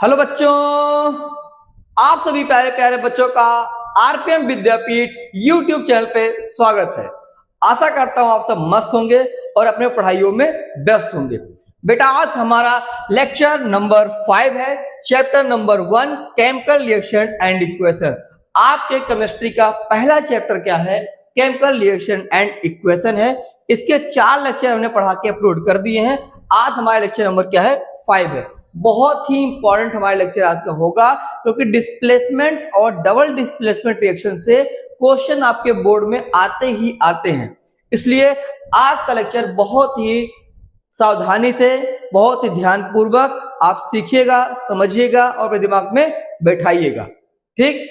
Hello बच्चों, आप सभी प्यारे प्यारे बच्चों का आरपीएम विद्यापीठ यूट्यूब चैनल पे स्वागत है। आशा करता हूं आप सब मस्त होंगे और अपने पढ़ाइयों में व्यस्त होंगे। बेटा आज हमारा लेक्चर नंबर 5 है, chapter number 1 chemical reaction and equation. आपके केमिस्ट्री का पहला चैप्टर क्या है? केमिकल रिएक्शन एंड इक्वेशन है। इसके 4 लेक्चर हमने पढ़ा के अपलोड कर दिए हैं। आज हमारा लेक्चर नंबर क्या है? 5 है। बहुत ही इंपॉर्टेंट हमारा लेक्चर आज का होगा, क्योंकि डिस्प्लेसमेंट और डबल डिस्प्लेसमेंट रिएक्शन से क्वेश्चन आपके बोर्ड में आते ही आते हैं। इसलिए आज का लेक्चर बहुत ही सावधानी से, बहुत ही ध्यानपूर्वक आप सीखिएगा, समझिएगा और अपने दिमाग में बैठाइएगा। ठीक,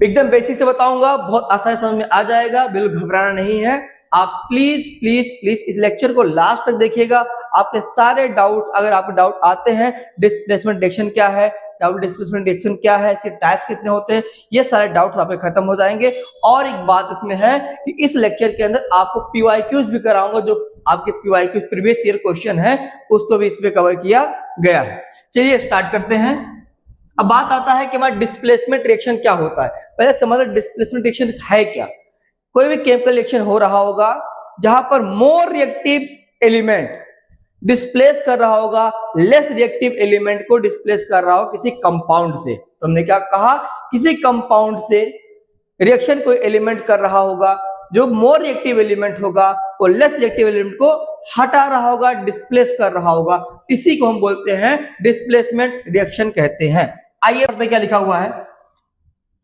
एकदम बेसिक से बताऊंगा, बहुत आसानी समझ में आ जाएगा, बिल्कुल घबराना नहीं है। आप प्लीज प्लीज प्लीज इस लेक्चर को लास्ट तक देखिएगा। आपके सारे डाउट, अगर आपके डाउट आते हैं डिस्प्लेसमेंट रिएक्शन क्या है, डबल डिस्प्लेसमेंट रिएक्शन क्या है, इसके टाइप्स कितने होते हैं, ये सारे डाउट्स आपके खत्म हो जाएंगे। और एक बात इसमें है कि इस लेक्चर के अंदर आपको पीवाईक्यूज भी कराऊंगा, जो आपके पीवाईक्यूज प्रीवियस ईयर क्वेश्चन है उसको भी इसमें कवर किया गया है। चलिए स्टार्ट करते हैं। अब बात आता है कि हमारा डिस्प्लेसमेंट रिएक्शन क्या होता है। पहले समझो डिस्प्लेसमेंट रिएक्शन है क्या। कोई भी केमिकल रिएक्शन हो रहा होगा जहां पर मोर रिएक्टिव एलिमेंट डिस्प्लेस कर रहा होगा लेस रिएक्टिव एलिमेंट को डिस्प्लेस कर रहा हो किसी कंपाउंड से। तो हमने क्या कहा, किसी कंपाउंड से रिएक्शन कोई एलिमेंट कर रहा होगा, जो मोर रिएक्टिव एलिमेंट होगा वो लेस रिएक्टिव एलिमेंट को हटा रहा होगा, डिस्प्लेस कर रहा होगा। इसी को हम बोलते हैं डिस्प्लेसमेंट रिएक्शन कहते हैं। आइए पढ़ते क्या लिखा हुआ है।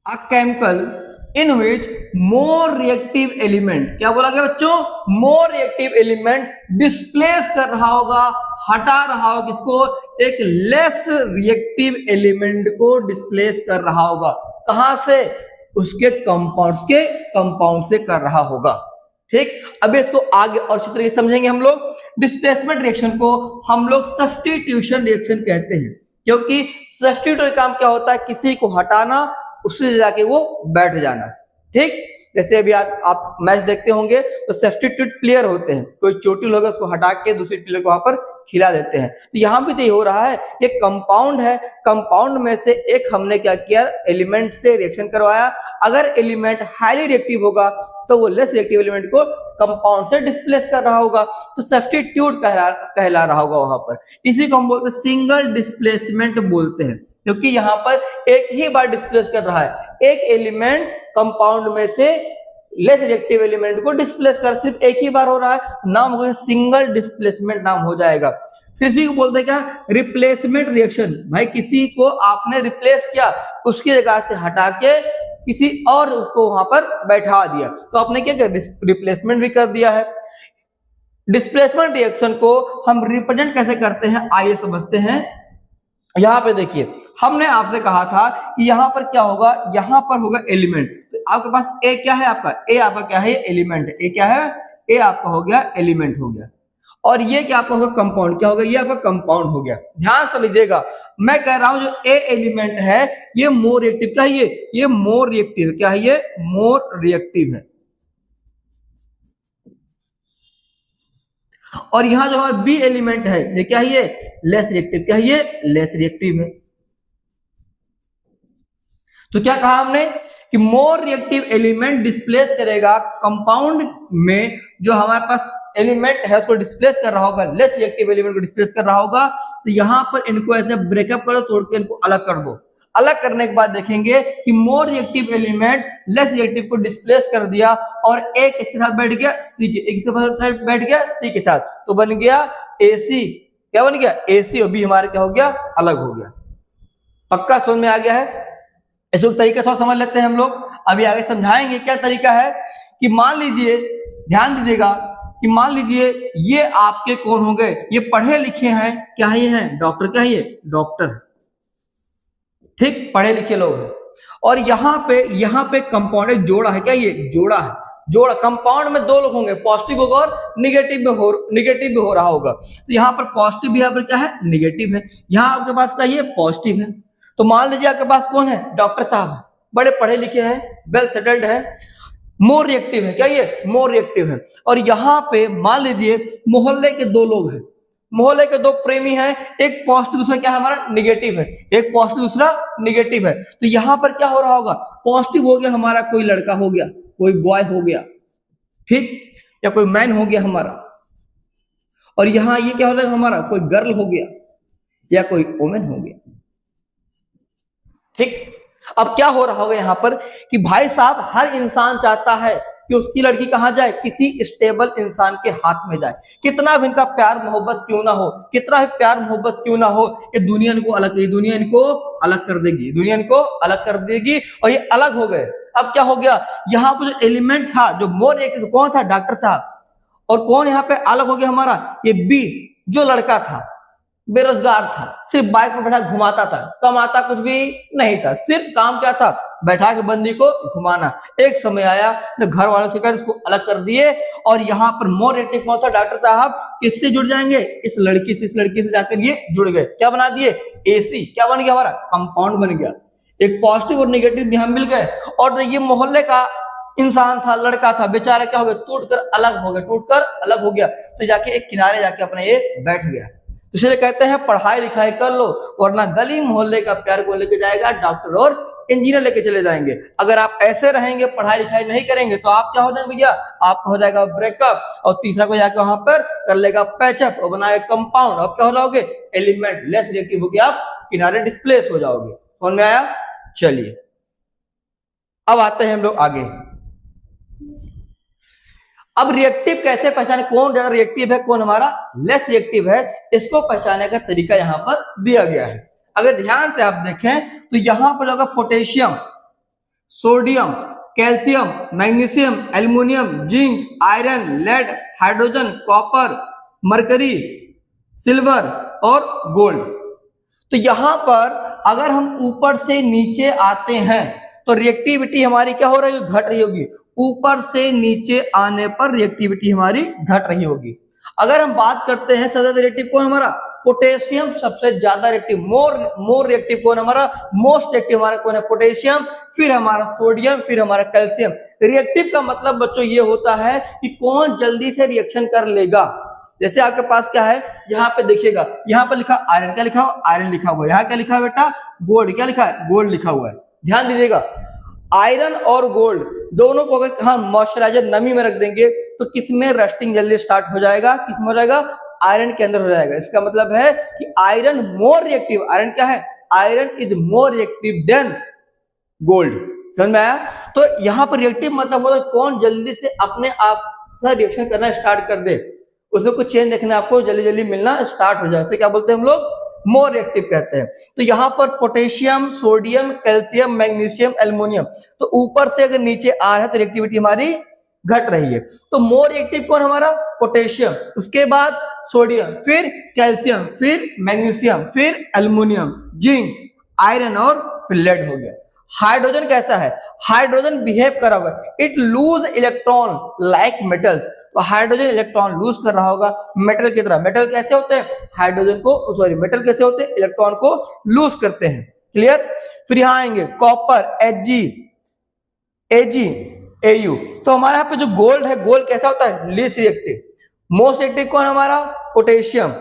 A chemical in which more reactive element, क्या बोला गया बच्चों? मोर रिएक्टिव एलिमेंट डिस्प्लेस कर रहा होगा, हटा रहा होगा किसको? एक लेस रिएक्टिव एलिमेंट को डिस्प्लेस कर रहा होगा। कहां से? उसके कंपाउंड से कर रहा होगा। ठीक, अब इसको आगे और अच्छी तरीके से समझेंगे हम लोग। डिस्प्लेसमेंट रिएक्शन को हम लोग सब्स्टिट्यूशन रिएक्शन कहते हैं, क्योंकि सब्स्टिट्यूट का काम क्या होता है? किसी को हटाना, उससे जाके वो बैठ जाना। ठीक, जैसे अभी आप मैच देखते होंगे तो सब्स्टिट्यूट प्लेयर होते हैं, कोई चोटिल होगा उसको हटा के दूसरे प्लेयर को वहां पर खिला देते हैं। तो यहां भी तो ये हो रहा है, ये कंपाउंड है, कंपाउंड में से एक हमने क्या किया? एलिमेंट से रिएक्शन करवाया। अगर एलिमेंट हाईली रिएक्टिव होगा तो वो लेस रिएक्टिव एलिमेंट को कंपाउंड से डिस्प्लेस कर रहा होगा, तो सब्स्टिट्यूट कहला रहा होगा वहां पर। इसी को हम बोलते हैं सिंगल डिस्प्लेसमेंट बोलते हैं, क्योंकि यहां पर एक ही बार डिस्प्लेस कर रहा है। एक एलिमेंट कंपाउंड में से लेस रिएक्टिव एलिमेंट को डिस्प्लेस कर सिर्फ एक ही बार हो रहा है, नाम होगा सिंगल डिस्प्लेसमेंट नाम हो जाएगा। फिर इसी को बोलते हैं क्या? Replacement reaction. भाई किसी को आपने रिप्लेस किया, उसकी जगह से हटा के किसी और उसको वहां पर बैठा दिया, तो आपने क्या किया? रिप्लेसमेंट भी कर दिया है। डिस्प्लेसमेंट रिएक्शन को हम रिप्रेजेंट कैसे करते हैं, आइए समझते हैं। यहां पे देखिए, हमने आपसे कहा था कि यहां पर क्या होगा? यहां पर होगा एलिमेंट। तो आपके पास ए क्या है? आपका ए आपका क्या है? एलिमेंट है। ए क्या है? ए आपका हो गया एलिमेंट हो गया। और ये क्या आपका होगा? कंपाउंड। क्या होगा? ये आपका कंपाउंड हो गया। ध्यान समझिएगा, मैं कह रहा हूं जो ए एलिमेंट है ये मोर रिएक्टिव का है। ये मोर रिएक्टिव है। क्या है? ये मोर रिएक्टिव है। और यहां जो हमारा बी एलिमेंट है ये क्या है? ये लेस रिएक्टिव। क्या है? ये लेस रिएक्टिव है। तो क्या कहा हमने कि मोर रिएक्टिव एलिमेंट डिस्प्लेस करेगा कंपाउंड में, जो हमारे पास एलिमेंट है उसको डिस्प्लेस कर रहा होगा, लेस रिएक्टिव एलिमेंट को डिस्प्लेस कर रहा होगा। तो यहां पर इनको ऐसे ब्रेकअप करो, तोड़ के इनको अलग कर दो। अलग करने के बाद देखेंगे कि मोर रिएक्टिव एलिमेंट लेस रिएक्टिव को डिस्प्लेस कर दिया और एक इसके साथ बैठ गया सी के, एक इसके साथ बैठ गया सी के साथ, तो बन गया एसी। क्या बन गया? एसी। और बी हमारे क्या हो गया? अलग हो गया। पक्का समझ में आ गया है? इसको तरीका से समझ लेते हैं हम लोग। अभी आगे समझाएंगे क्या तरीका है। कि मान लीजिए, ध्यान दीजिएगा, कि मान लीजिए ये आपके कौन हो गए? ये पढ़े लिखे हैं। क्या है? ये हैं डॉक्टर। क्या है? ये डॉक्टर है। ठीक, पढ़े लिखे लोग हैं। और यहाँ पे कंपाउंड एक जोड़ा है। क्या ये जोड़ा है? जोड़ा। कंपाउंड में दो लोग होंगे, पॉजिटिव होगा और निगेटिव भी हो रहा होगा। तो यहाँ पर पॉजिटिव, यहाँ पर क्या है? निगेटिव है। यहाँ आपके पास क्या? ये पॉजिटिव है। तो मान लीजिए आपके पास कौन है? डॉक्टर साहब, बड़े पढ़े लिखे हैं, वेल सेटल्ड है, मोर रिएक्टिव है। क्या ये? मोर रिएक्टिव है। और यहाँ पे मान लीजिए मोहल्ले के दो लोग हैं, मोहल्ले के दो प्रेमी हैं, एक पॉजिटिव दूसरा क्या है हमारा निगेटिव है, एक पॉजिटिव दूसरा निगेटिव है। तो यहां पर क्या हो रहा होगा, पॉजिटिव हो गया हमारा कोई लड़का हो गया, कोई बॉय हो गया, ठीक, या कोई मैन हो गया हमारा, और यहां ये क्या हो जाएगा हमारा कोई गर्ल हो गया या कोई वुमेन हो गया, ठीक। अब क्या हो रहा होगा यहां पर कि भाई साहब हर इंसान चाहता है कि उसकी लड़की कहां जाए, किसी स्टेबल इंसान के हाथ में जाए। कितना भी इनका प्यार मोहब्बत क्यों ना हो, कितना भी प्यार मोहब्बत क्यों ना हो, ये दुनिया इनको अलग करेगी, दुनिया इनको अलग कर देगी, दुनिया इनको अलग कर देगी, और ये अलग हो गए। अब क्या हो गया, यहाँ पर जो एलिमेंट था, जो मोर एक कौन था, डॉक्टर साहब, और कौन यहाँ पे अलग हो गया हमारा, ये बी, जो लड़का था बेरोजगार था, सिर्फ बाइक में बैठा घुमाता था, कमाता कुछ भी नहीं था, सिर्फ काम क्या था, बैठा के बंदी को घुमाना। एक समय आया तो घर वालों से कहकर इसको अलग कर दिए, और यहाँ पर मोर एक्टिव कौन था, डॉक्टर साहब, किससे जुड़ जाएंगे, इस लड़की से जाकर ये जुड़ गए, क्या बना दिए, एसी, क्या बन गया हमारा कंपाउंड बन गया, एक पॉजिटिव और निगेटिव यहाँ मिल गए। और ये मोहल्ले का इंसान था, लड़का था, बेचारा क्या हो गया, टूटकर अलग हो गया, तो जाके एक किनारे जाके अपने ये बैठ गया। तो इसलिए कहते हैं पढ़ाई लिखाई कर लो, वरना गली मोहल्ले का प्यार को लेके जाएगा डॉक्टर और इंजीनियर लेके चले जाएंगे। अगर आप ऐसे रहेंगे, पढ़ाई लिखाई नहीं करेंगे, तो आप क्या हो जाएंगे भैया, आपका हो जाएगा ब्रेकअप, और तीसरा को जाके वहां पर कर लेगा पैचअप और बनाएगा कंपाउंड। अब क्या हो जाओगे, एलिमेंट लेस रिएक्टिव होकर आप किनारे डिस्प्लेस हो जाओगे। समझ में आया? चलिए अब आते हैं हम लोग आगे। अब रिएक्टिव कैसे पहचाने, कौन ज्यादा रिएक्टिव है, कौन हमारा लेस रिएक्टिव है, इसको पहचानने का तरीका यहां पर दिया गया है। अगर ध्यान से आप देखें तो यहां पर होगा potassium, sodium, calcium, magnesium, aluminium, zinc, iron, lead, hydrogen, copper, mercury, silver और गोल्ड। तो यहां पर अगर हम ऊपर से नीचे आते हैं तो रिएक्टिविटी हमारी क्या हो रही है, घट रही होगी। ऊपर से नीचे आने पर रिएक्टिविटी हमारी घट रही होगी। अगर हम बात करते हैं सबसे ज्यादा रिएक्टिव कौन हमारा, पोटेशियम सबसे ज्यादा रिएक्टिव, मोर रिएक्टिव कौन हमारा, मोस्ट रिएक्टिव हमारा कौन है, पोटेशियम, फिर हमारा सोडियम, फिर हमारा कैल्शियम। रिएक्टिव का मतलब बच्चों ये होता है कि कौन जल्दी से रिएक्शन कर लेगा। जैसे आपके पास क्या है, यहाँ पे देखिएगा, यहाँ पे लिखा आयरन, क्या लिखा हुआ, आयरन लिखा हुआ है। यहाँ क्या लिखा है बेटा, गोल्ड, क्या लिखा है, गोल्ड लिखा हुआ है। ध्यान दीजिएगा, आयरन और गोल्ड दोनों को अगर कहा मॉइस्चराइजर नमी में रख देंगे तो किसमें रस्टिंग जल्दी स्टार्ट हो जाएगा, किसमें हो जाएगा, आयरन के अंदर हो जाएगा। इसका मतलब है कि आयरन मोर रिएक्टिव, आयरन क्या है, iron is more reactive than gold. समझ में आया? तो यहाँ पर रिएक्टिव मतलब होता है कौन जल्दी से अपने आप से रिएक्शन करना स्टार्ट कर दे, उसमें कुछ चेंज देखना आपको जल्दी जल्दी मिलना स्टार्ट हो जाए, इसे क्या बोलते हैं हम लोग, मोर रिएक्टिव कहते हैं। तो यहाँ पर potassium, sodium, calcium, magnesium, aluminium, तो ऊपर से अगर नीचे आ रहा है तो रिएक्टिविटी हमारी घट रही है। तो मोर रिएक्टिव कौन हमारा, पोटेशियम, उसके बाद सोडियम, फिर कैल्शियम, फिर मैग्नीशियम, फिर एल्युमिनियम, जिंक, आयरन और फिर लेड हो गया। हाइड्रोजन कैसा है, हाइड्रोजन बिहेव कर रहा होगा, it loose electron like metals. तो हाइड्रोजन इलेक्ट्रॉन लूज कर रहा होगा मेटल की तरह। मेटल कैसे होते हैं, हाइड्रोजन को सॉरी मेटल कैसे होते हैं, इलेक्ट्रॉन को लूज करते हैं। क्लियर? फिर यहां आएंगे कॉपर, Hg, Ag, Au। तो हमारे यहाँ पे जो गोल्ड है, गोल्ड कैसा होता है, लीस्ट रिएक्टिव। मोस्ट रिएक्टिव कौन हमारा, पोटेशियम।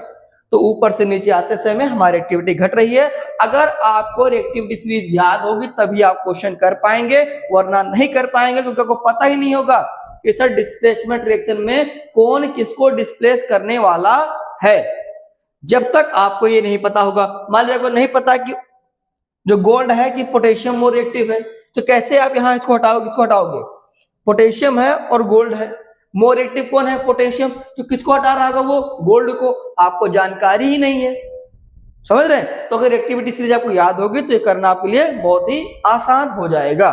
तो ऊपर से नीचे आते समय हमारी एक्टिविटी घट रही है। अगर आपको रिएक्टिविटी सीरीज याद होगी तभी आप क्वेश्चन कर पाएंगे, वरना नहीं कर पाएंगे, क्योंकि आपको पता ही नहीं होगा कि सर डिस्प्लेसमेंट रिएक्शन में कौन किसको डिस्प्लेस करने वाला है। जब तक आपको ये नहीं पता होगा, मान लीजिए आपको नहीं पता कि जो गोल्ड है कि पोटेशियम मोर रिएक्टिव है, तो कैसे आप यहाँ इसको हटाओगे, किसको हटाओगे, पोटेशियम है और गोल्ड है, मोर रिएक्टिव कौन है, पोटेशियम, तो किसको हटा रहा होगा, वो गोल्ड को। आपको जानकारी ही नहीं है, समझ रहे हैं? तो अगर एक्टिविटी सीरीज आपको याद होगी तो ये करना आपके लिए बहुत ही आसान हो जाएगा।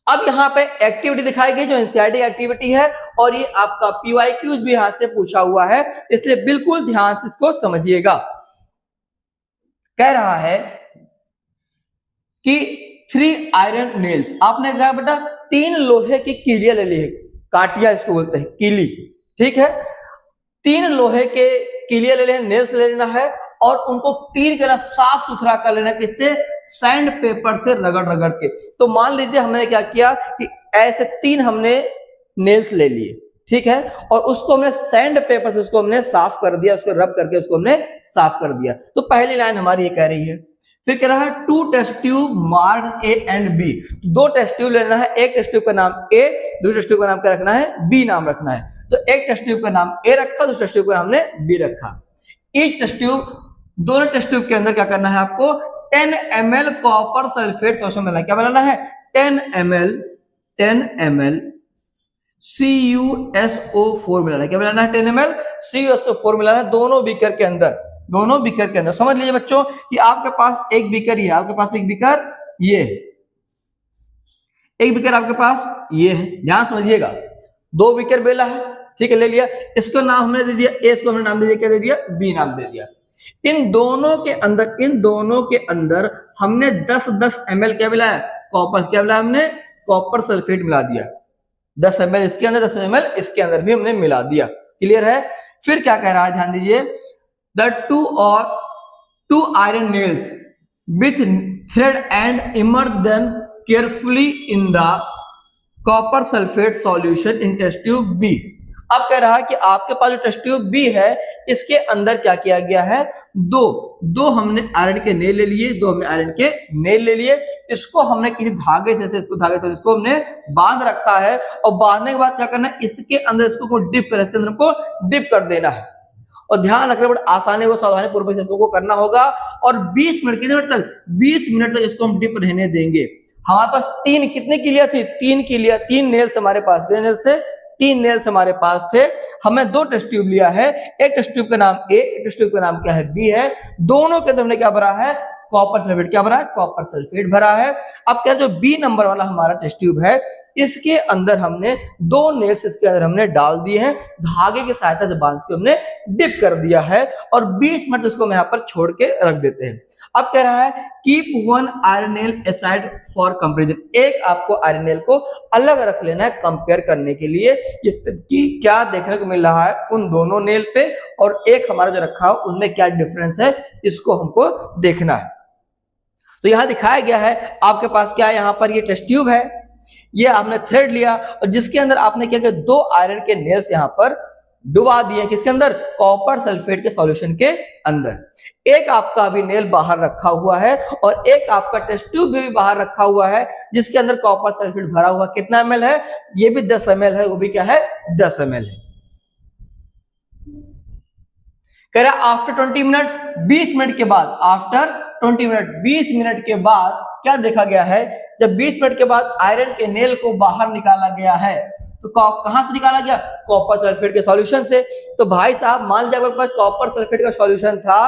अब यहाँ पे एक्टिविटी दिखाई गई जो एनसीईआरटी एक्टिविटी है, और ये आपका पीवाईक्यूज भी यहां से पूछा हुआ है, इसलिए बिल्कुल ध्यान से इसको समझिएगा। कह रहा है कि 3 आयरन नेल्स, आपने कहा बेटा 3 लोहे की कीलियां ले ली है, काटियां इसको बोलते हैं, कीली, ठीक है। 3 लोहे के कीलियां ले लेना, नेल्स ले लेना है, और उनको तीर के साफ सुथरा कर लेना, किससे, सैंड पेपर से रगड़ रगड़ के। तो मान लीजिए हमने क्या किया कि ऐसे 3 हमने नेल्स ले लिए, ठीक है, और उसको हमने सैंड पेपर से उसको हमने साफ कर दिया, उसको रब करके उसको हमने साफ कर दिया। तो पहली लाइन हमारी ये कह रही है। फिर कह रहा है two test tube marked A and B, दो टेस्ट ट्यूब लेना है, एक टेस्ट ट्यूब का नाम ए, दूसरे टेस्ट ट्यूब का नाम क्या रखना है, बी नाम रखना है। तो एक टेस्ट ट्यूब का नाम ए रखा, दूसरे टेस्ट ट्यूब का हमने बी रखा। ईच टेस्ट ट्यूब, दोनों टेस्ट ट्यूब के अंदर क्या करना है आपको, 10 ml कॉपर सल्फेट सॉल्यूशन मिलाना है। क्या बनाना है, 10 ml CuSO4 मिलाना है। क्या मिलाना है, 10 ml CuSO4 मिलाना है दोनों बीकर के अंदर, दोनों बीकर के अंदर। समझ लीजिए बच्चों कि आपके पास एक बीकर ये, आपके पास एक बीकर ये है, एक बीकर आपके पास ये है, ध्यान समझिएगा, दो बीकर बेला है, ठीक है, ले लिया, इसको नाम हमने दे दिया ए, इसको हमने नाम दे दिया, क्या दे दिया, बी नाम दे दिया। इन दोनों के अंदर हमने 10-10 ml क्या मिलाया, कॉपर, क्या मिलाया हमने, कॉपर सल्फेट मिला दिया। 10 ml इसके अंदर, 10 ml इसके अंदर भी हमने मिला दिया। क्लियर है। फिर क्या कह रहा है, ध्यान दीजिए, the two iron nails with thread and immerge them carefully in the copper sulphate solution in test tube B. अब कह रहा है कि आपके पास जो टेस्ट ट्यूब बी है इसके अंदर क्या किया गया है, दो हमने आयरन के नेल ले लिए, दो हमने आयरन के नेल ले लिए, इसको हमने किसी धागे से इसको हमने बांध रखा है, और बांधने के बाद क्या करना है, इसके अंदर इसको डिप कर, इसके अंदर हमको डिप कर देना है। और ध्यान रखना बड़ा आसानी वो सावधानी पूर्वक इसको करना होगा, और 20 मिनट, कितने मिनट तक, 20 मिनट तक इसको हम डिप रहने देंगे। हमारे पास कितने किलिया थी, 3 किलिया, 3 नेल्स हमारे पास, 3 नेल्स हमारे पास थे। हमने 2 टेस्ट ट्यूब लिया है, एक टेस्ट ट्यूब का नाम ए, एक टेस्ट ट्यूब का नाम क्या है, बी है। दोनों के अंदर हमने क्या भरा है, कॉपर सल्फेट, क्या भरा है, कॉपर सल्फेट भरा है। अब क्या, जो बी नंबर वाला हमारा टेस्ट ट्यूब है इसके अंदर हमने 2 नेल्स इसके अंदर हमने डाल दिए हैं, धागे की सहायता से बांध के हमने डिप कर दिया है, और 20 मिनट उसको हम यहाँ पर छोड़ के रख देते हैं। अब कह रहा है keep 1 iron nail aside for comparison, एक आपको आयरन नेल को अलग रख लेना है कंपेयर करने के लिए, इस पे कि क्या देखने को मिल रहा है उन दोनों नेल पे, और एक हमारा जो रखा है उनमें क्या डिफरेंस है, इसको हमको देखना है। तो यहां दिखाया गया है, आपके पास क्या है, यहां पर ये टेस्ट ट्यूब है, ये आपने थ्रेड लिया, और जिसके अंदर आपने क्या किया, 2 आयरन के नेल्स यहां पर डुबा दिए, किसके अंदर, कॉपर सल्फेट के सॉल्यूशन के अंदर। एक आपका अभी नेल बाहर रखा हुआ है, और एक आपका टेस्ट ट्यूब भी बाहर रखा हुआ है, जिसके अंदर कॉपर सल्फेट भरा हुआ, कितना ml है, ये भी 10 ml है, वो भी क्या है, 10 ml है। कह रहा आफ्टर 20 मिनट, 20 मिनट के बाद, आफ्टर 20 मिनट, 20 मिनट के बाद क्या देखा गया है, जब 20 मिनट के बाद आयरन के नेल को बाहर निकाला गया है, तो कहां से निकाला गया, कॉपर सल्फेट के सॉल्यूशन से। तो भाई साहब मान लीजिए आपके पास कॉपर सल्फेट का सॉल्यूशन था,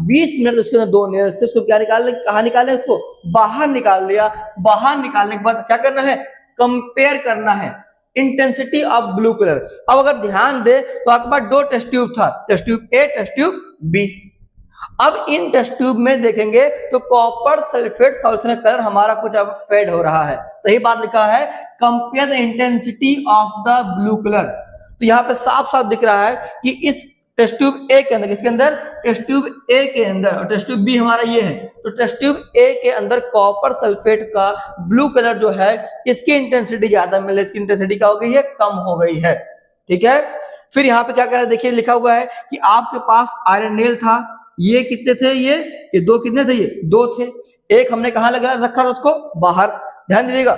20 मिनट उसके अंदर 2 नेल से उसको क्या निकाल, कहां निकाले, इसको बाहर निकाल लिया। बाहर निकालने के बाद क्या करना है, कंपेयर करना है इंटेंसिटी ऑफ ब्लू कलर। अब अगर ध्यान दे तो आपके पास 2 टेस्ट ट्यूब था, test tube A, test tube B. अब इन टेस्ट ट्यूब में देखेंगे तो कॉपर सल्फेट सॉल्यूशन कलर हमारा कुछ अब फेड हो रहा है, तो यही बात लिखा है, compare the intensity of the blue colour. तो यहां पे साफ साफ दिख रहा है कि इस टेस्ट ट्यूब ए के अंदर, किसके अंदर, टेस्ट ट्यूब ए के अंदर, और टेस्ट ट्यूब बी हमारा ये है, तो टेस्ट ट्यूब ए के अंदर कॉपर सल्फेट का ब्लू कलर जो है इसकी इंटेंसिटी ज्यादा मिले, इसकी इंटेंसिटी क्या हो गई है, कम हो गई है। ठीक है। फिर यहाँ पे क्या कर रहा है, देखिए लिखा हुआ है कि आपके पास आयरन नेल था, ये कितने थे, ये 2 कितने थे, ये 2 थे। एक हमने कहां लगा रखा था, उसको बाहर। ध्यान दीजिएगा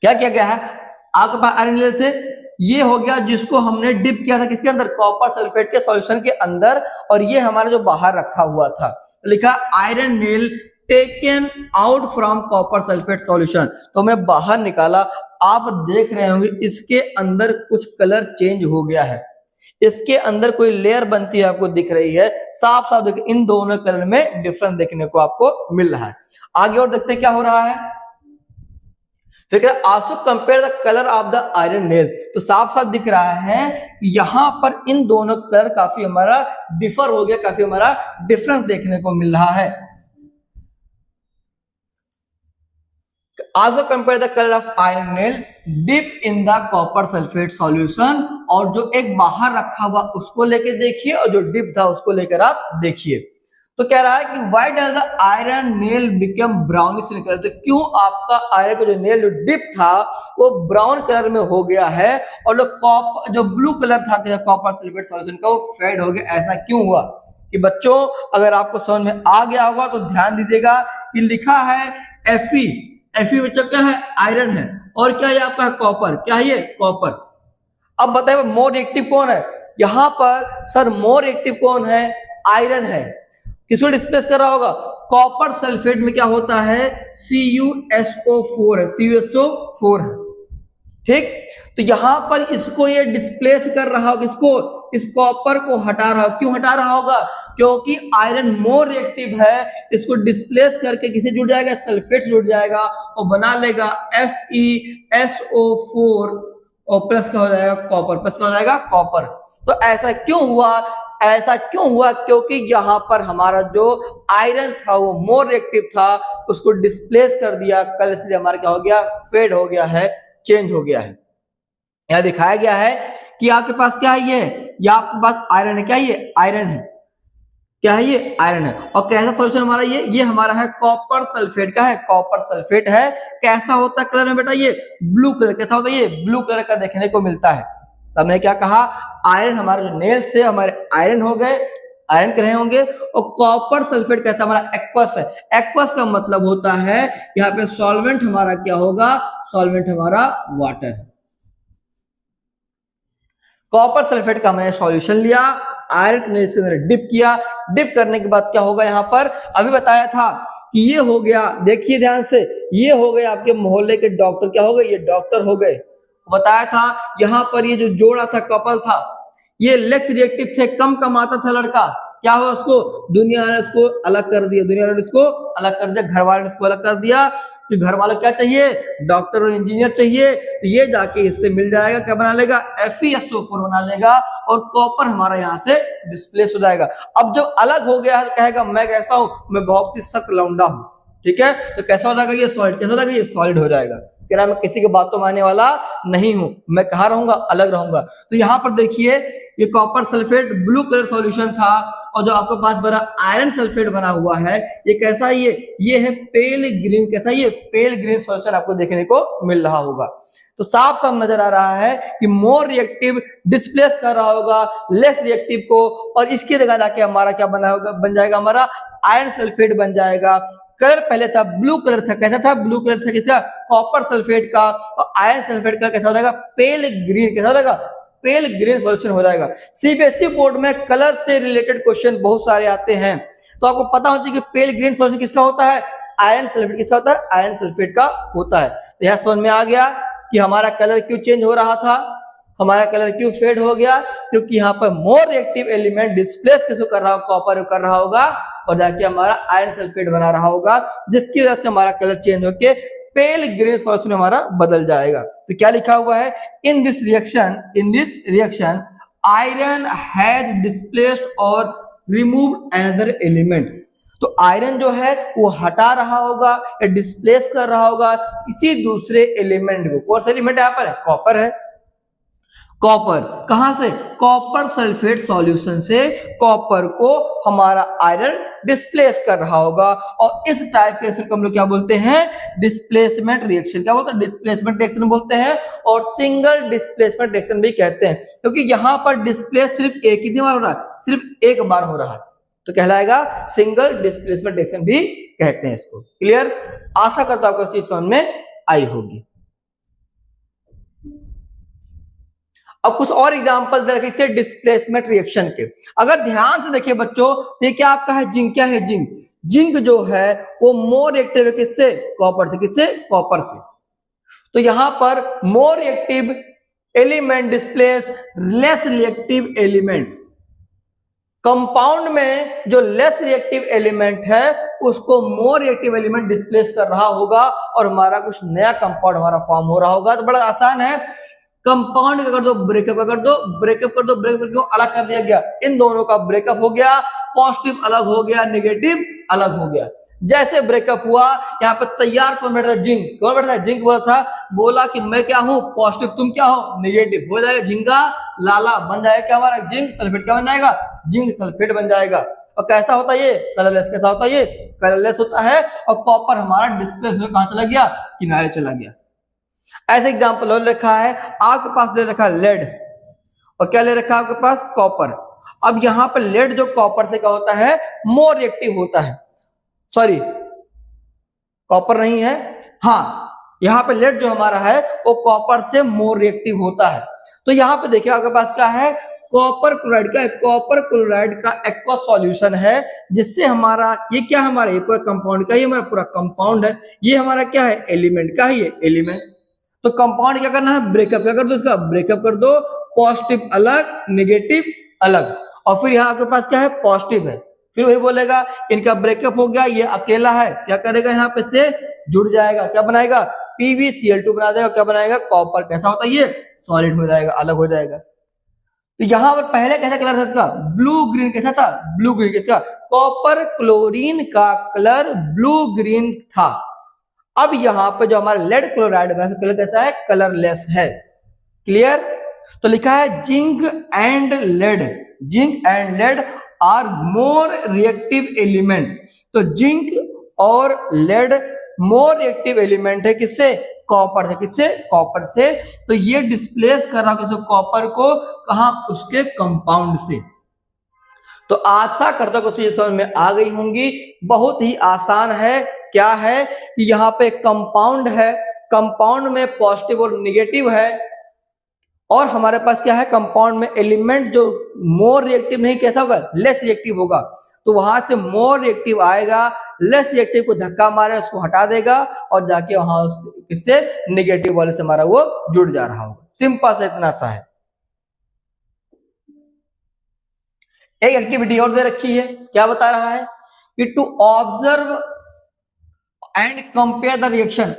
क्या किया गया है, आपके पास आयरन नेल थे, ये हो गया जिसको हमने डिप किया था किसके अंदर, कॉपर सल्फेट के सॉल्यूशन के अंदर, और ये हमारा जो बाहर रखा हुआ था, लिखा iron nail taken out from copper sulphate solution, तो हमने बाहर निकाला। आप देख रहे होंगे इसके अंदर कुछ कलर चेंज हो गया है, इसके अंदर कोई लेयर बनती है आपको दिख रही है, साफ साफ देखिए इन दोनों कलर में डिफरेंस देखने को आपको मिल रहा है। आगे और देखते हैं क्या हो रहा है। फिर also compare the colour of the iron nail, तो साफ साफ दिख रहा है यहां पर इन दोनों कलर काफी हमारा डिफर हो गया, काफी हमारा डिफरेंस देखने को मिल रहा है। Also compare the colour of iron nail dip in the copper sulphate solution, और जो एक बाहर रखा हुआ उसको लेकर देखिए, और जो डिप था उसको लेकर आप देखिए। तो कह रहा है कि why does the iron nail become brownish in colour, तो क्यों आपका आयरन का जो नेल जो डिप था वो ब्राउन कलर में हो गया है और जो ब्लू कलर था कॉपर सल्फेट सॉल्यूशन का वो फेड हो गया, ऐसा क्यों हुआ? कि बच्चों अगर आपको समझ में आ गया होगा तो ध्यान दीजिएगा कि लिखा है Fe, Fe बच्चों क्या है? आयरन है, और क्या है आपका कॉपर, क्या है ये? कॉपर। अब बताइए मोर रिएक्टिव कौन है यहां पर? सर मोर रिएक्टिव कौन है? आयरन है। किसको डिस्प्लेस कर रहा होगा? कॉपर सल्फेट में क्या होता है? CuSO4 है, CuSO4 है, ठीक। तो यहां पर इसको ये डिस्प्लेस कर रहा होगा, इसको, इस कॉपर को हटा रहा होगा। क्यों हटा रहा होगा? क्योंकि आयरन मोर रिएक्टिव है, इसको डिस्प्लेस करके किसे जुड़ जाएगा? सल्फेट से जुड़ जाएगा और बना लेगा FeSO4 और प्लस का हो जाएगा कॉपर, प्लस का हो जाएगा कॉपर। तो ऐसा क्यों हुआ? ऐसा क्यों हुआ? क्योंकि यहां पर हमारा जो आयरन था वो मोर रिएक्टिव था, उसको डिस्प्लेस कर दिया कल, इसलिए हमारा क्या हो गया? फेड हो गया है, चेंज हो गया है। यहां दिखाया गया है कि आपके पास क्या है? ये आपके पास आयरन है, क्या ये? आयरन है, क्या है ये? आयरन है। और कैसा सॉल्यूशन हमारा ये हमारा है कॉपर सल्फेट का है, कॉपर सल्फेट है। कैसा होता है कलर में बेटा? ये ब्लू कलर। कैसा होता है? ये ब्लू कलर का देखने को मिलता है। तो हमने क्या कहा? आयरन, हमारे जो नेल्स थे हमारे आयरन हो गए, आयरन के रहे होंगे। और कॉपर सल्फेट कैसा? हमारा एक्वस है। एक्वस का मतलब होता है यहाँ पे सॉल्वेंट हमारा क्या होगा? सॉल्वेंट हमारा वाटर है। कॉपर सल्फेट का हमने सॉल्यूशन लिया, आयरन ने इसके अंदर डिप किया। डिप करने के बाद क्या होगा? यहाँ पर अभी बताया था कि ये हो गया, देखिए ध्यान से, ये हो गए आपके मोहल्ले के डॉक्टर। क्या हो गए? ये डॉक्टर हो गए। बताया था यहाँ पर ये जो जोड़ा था, कपल था, ये लेस रिएक्टिव थे, कम कमाता था लड़का। क्या हुआ? उसको दुनिया ने इसको अलग कर दिया, दुनिया ने इसको अलग कर दिया, घर वाले ने इसको अलग कर दिया कि घर वाले क्या चाहिए? डॉक्टर और इंजीनियर चाहिए। तो ये जाके इससे मिल जाएगा, क्या बना लेगा? FeSO4 बना लेगा और कॉपर हमारा यहाँ से डिस्प्लेस हो जाएगा। अब जब अलग हो गया है तो कहेगा मैं कैसा हूं? मैं बहुत ही सख्त लौंडा हूं, ठीक है। तो कैसा हो जाएगा? ये सॉलिड। कैसा हो जाएगा? ये सॉलिड हो जाएगा। कह रहा मैं किसी की बात तो मानने वाला नहीं हूं, मैं कहाँ रहूंगा? अलग रहूंगा। तो यहाँ पर देखिए ये copper sulphate blue colour solution था, और जो आपके पास बना आयरन सल्फेट बना हुआ है ये कैसा है? ये है पेल ग्रीन। कैसा? ये पेल ग्रीन सॉल्यूशन आपको देखने को मिल रहा होगा। तो साफ साफ नजर आ रहा है कि मोर रिएक्टिव डिस्प्लेस कर रहा होगा लेस रिएक्टिव को, और इसकी जगह जाके हमारा क्या बना होगा? बन जाएगा हमारा आयरन सल्फेट बन जाएगा। कलर पहले था ब्लू कलर था। कैसा था? ब्लू कलर था। किसका? कॉपर सल्फेट का। और आयरन सल्फेट का कैसा हो जाएगा? पेल ग्रीन। कैसा हो जाएगा? पेल ग्रीन सॉल्यूशन हो जाएगा। सीबीएसई बोर्ड में कलर से रिलेटेड क्वेश्चन बहुत सारे आते हैं, तो आपको पता होना चाहिए कि पेल ग्रीन सॉल्यूशन किसका होता है? Iron sulphate. किसका होता है? आयरन सल्फेट का होता है। तो यह समझ में आ गया कि हमारा कलर क्यों चेंज हो रहा था, हमारा कलर क्यों फेड हो गया? क्योंकि यहाँ पर मोर रिएक्टिव एलिमेंट डिस्प्लेस किसको कर रहा होगा? कॉपर कर रहा होगा, और जाके हमारा आयरन सल्फेट बना रहा होगा, जिसकी वजह से हमारा कलर चेंज होके पेल ग्रीन सॉल्यूशन हमारा बदल जाएगा। तो क्या लिखा हुआ है? In this reaction iron has displaced और रिमूव्ड अनदर एलिमेंट। तो आयरन जो है वो हटा रहा होगा या डिस्प्लेस कर रहा होगा किसी दूसरे एलिमेंट को। कौन सा एलिमेंट यहाँ पर है? कॉपर है। कॉपर कहां से? कॉपर सल्फेट सॉल्यूशन से कॉपर को हमारा आयरन डिस्प्लेस कर रहा होगा, और इस टाइप के रिएक्शन को हम लोग क्या बोलते हैं? Displacement reaction. क्या बोलते हैं? डिस्प्लेसमेंट रिएक्शन बोलते हैं, और सिंगल डिस्प्लेसमेंट रिएक्शन भी कहते हैं, क्योंकि यहां पर डिस्प्लेस सिर्फ एक ही बार हो रहा है, सिर्फ एक बार हो रहा है, तो कहलाएगा सिंगल डिस्प्लेसमेंट रिएक्शन भी कहते हैं इसको। क्लियर? आशा करता हूं आपको चीज समझ में आई होगी। अब कुछ और एग्जांपल दे रखे डिस्प्लेसमेंट रिएक्शन के। अगर ध्यान से देखिए बच्चों, ये क्या आपका है? जिंक। क्या है? जिंक। जिंक जो है वो मोर रिएक्टिव है किससे? कॉपर से। किससे? कॉपर से। तो यहां पर मोर reactive element displace less reactive element. Compound में जो लेस रिएक्टिव एलिमेंट है उसको मोर रिएक्टिव एलिमेंट डिस्प्लेस कर रहा होगा, और हमारा कुछ नया कंपाउंड हमारा फॉर्म हो रहा होगा। तो बड़ा आसान है, कंपाउंड का कर दो, ब्रेकअप का कर दो, ब्रेकअप कर दो, ब्रेकअप करके अलग कर दिया गया, इन दोनों का ब्रेकअप हो गया, पॉजिटिव अलग हो गया, नेगेटिव अलग हो गया। जैसे ब्रेकअप हुआ, यहाँ पर तैयार कौन बैठा था? जिंक। कौन बैठा था? जिंक बोला था, बोला कि मैं क्या हूं? पॉजिटिव, तुम क्या हो? नेगेटिव। हो जाएगा झिंगा लाला, बन जाएगा क्या हमारा? Zinc sulphate. क्या बन जाएगा? जिंक सल्फेट बन जाएगा। और कैसा होता है ये? कलरलेस। कैसा होता है ये? कलरलेस होता है। और कॉपर हमारा डिस्प्लेस होकर कहां चला गया? किनारे चला गया। ऐसे एग्जांपल और रखा है, आपके पास दे रखा है लेड, और क्या ले रखा है आपके पास? कॉपर। अब यहां पर लेड जो कॉपर से क्या होता है? मोर रिएक्टिव होता है। सॉरी, कॉपर नहीं है, हाँ, यहां पे लेड जो हमारा है वो कॉपर से मोर रिएक्टिव होता है। तो यहां पे देखिए आपके पास क्या है? कॉपर क्लोराइड का, कॉपर क्लोराइड का एक्वा सॉल्यूशन है, जिससे हमारा ये क्या, हमारा ये पूरा कंपाउंड का, ये हमारा पूरा कंपाउंड है, ये हमारा क्या है? एलिमेंट का है ये एलिमेंट। तो कंपाउंड क्या करना है? ब्रेकअप। क्या कर दो इसका? ब्रेकअप कर दो। पॉजिटिव अलग, नेगेटिव अलग। और फिर यहाँ आपके पास क्या है? पॉजिटिव है। फिर वही बोलेगा इनका ब्रेकअप हो गया, ये अकेला है, क्या करेगा? यहाँ पे से जुड़ जाएगा, क्या बनाएगा? PbCl2 बना देगा। क्या बनाएगा? कॉपर। कैसा होता है ये? सॉलिड हो जाएगा, अलग हो जाएगा। तो यहां पर पहले कैसा कलर था इसका? Blue green. कैसा था? Blue green. किसका? कॉपर क्लोरीन का कलर ब्लू ग्रीन था। अब यहां पे जो हमारा लेड क्लोराइड है कलर कैसा है? कलरलेस है। क्लियर? तो लिखा है zinc and lead, zinc and lead are more reactive element. तो जिंक और लेड मोर रिएक्टिव एलिमेंट है। किससे? कॉपर से। किससे? कॉपर से। तो ये डिस्प्लेस कर रहा हूं कॉपर को, कहां? उसके कंपाउंड से। तो आशा करता हूं कि समझ में आ गई होंगी। बहुत ही आसान है। क्या है कि यहाँ पे कंपाउंड है, कंपाउंड में पॉजिटिव और निगेटिव है, और हमारे पास क्या है? कंपाउंड में एलिमेंट जो मोर रिएक्टिव नहीं, कैसा होगा? लेस रिएक्टिव होगा। तो वहां से मोर रिएक्टिव आएगा, लेस रिएक्टिव को धक्का मारे, उसको हटा देगा, और जाके वहां किससे? नेगेटिव वाले से हमारा वो जुड़ जा रहा होगा। सिंपल सा इतना सा है। एक एक्टिविटी और दे रखी है, क्या बता रहा है कि to observe and compare the reaction.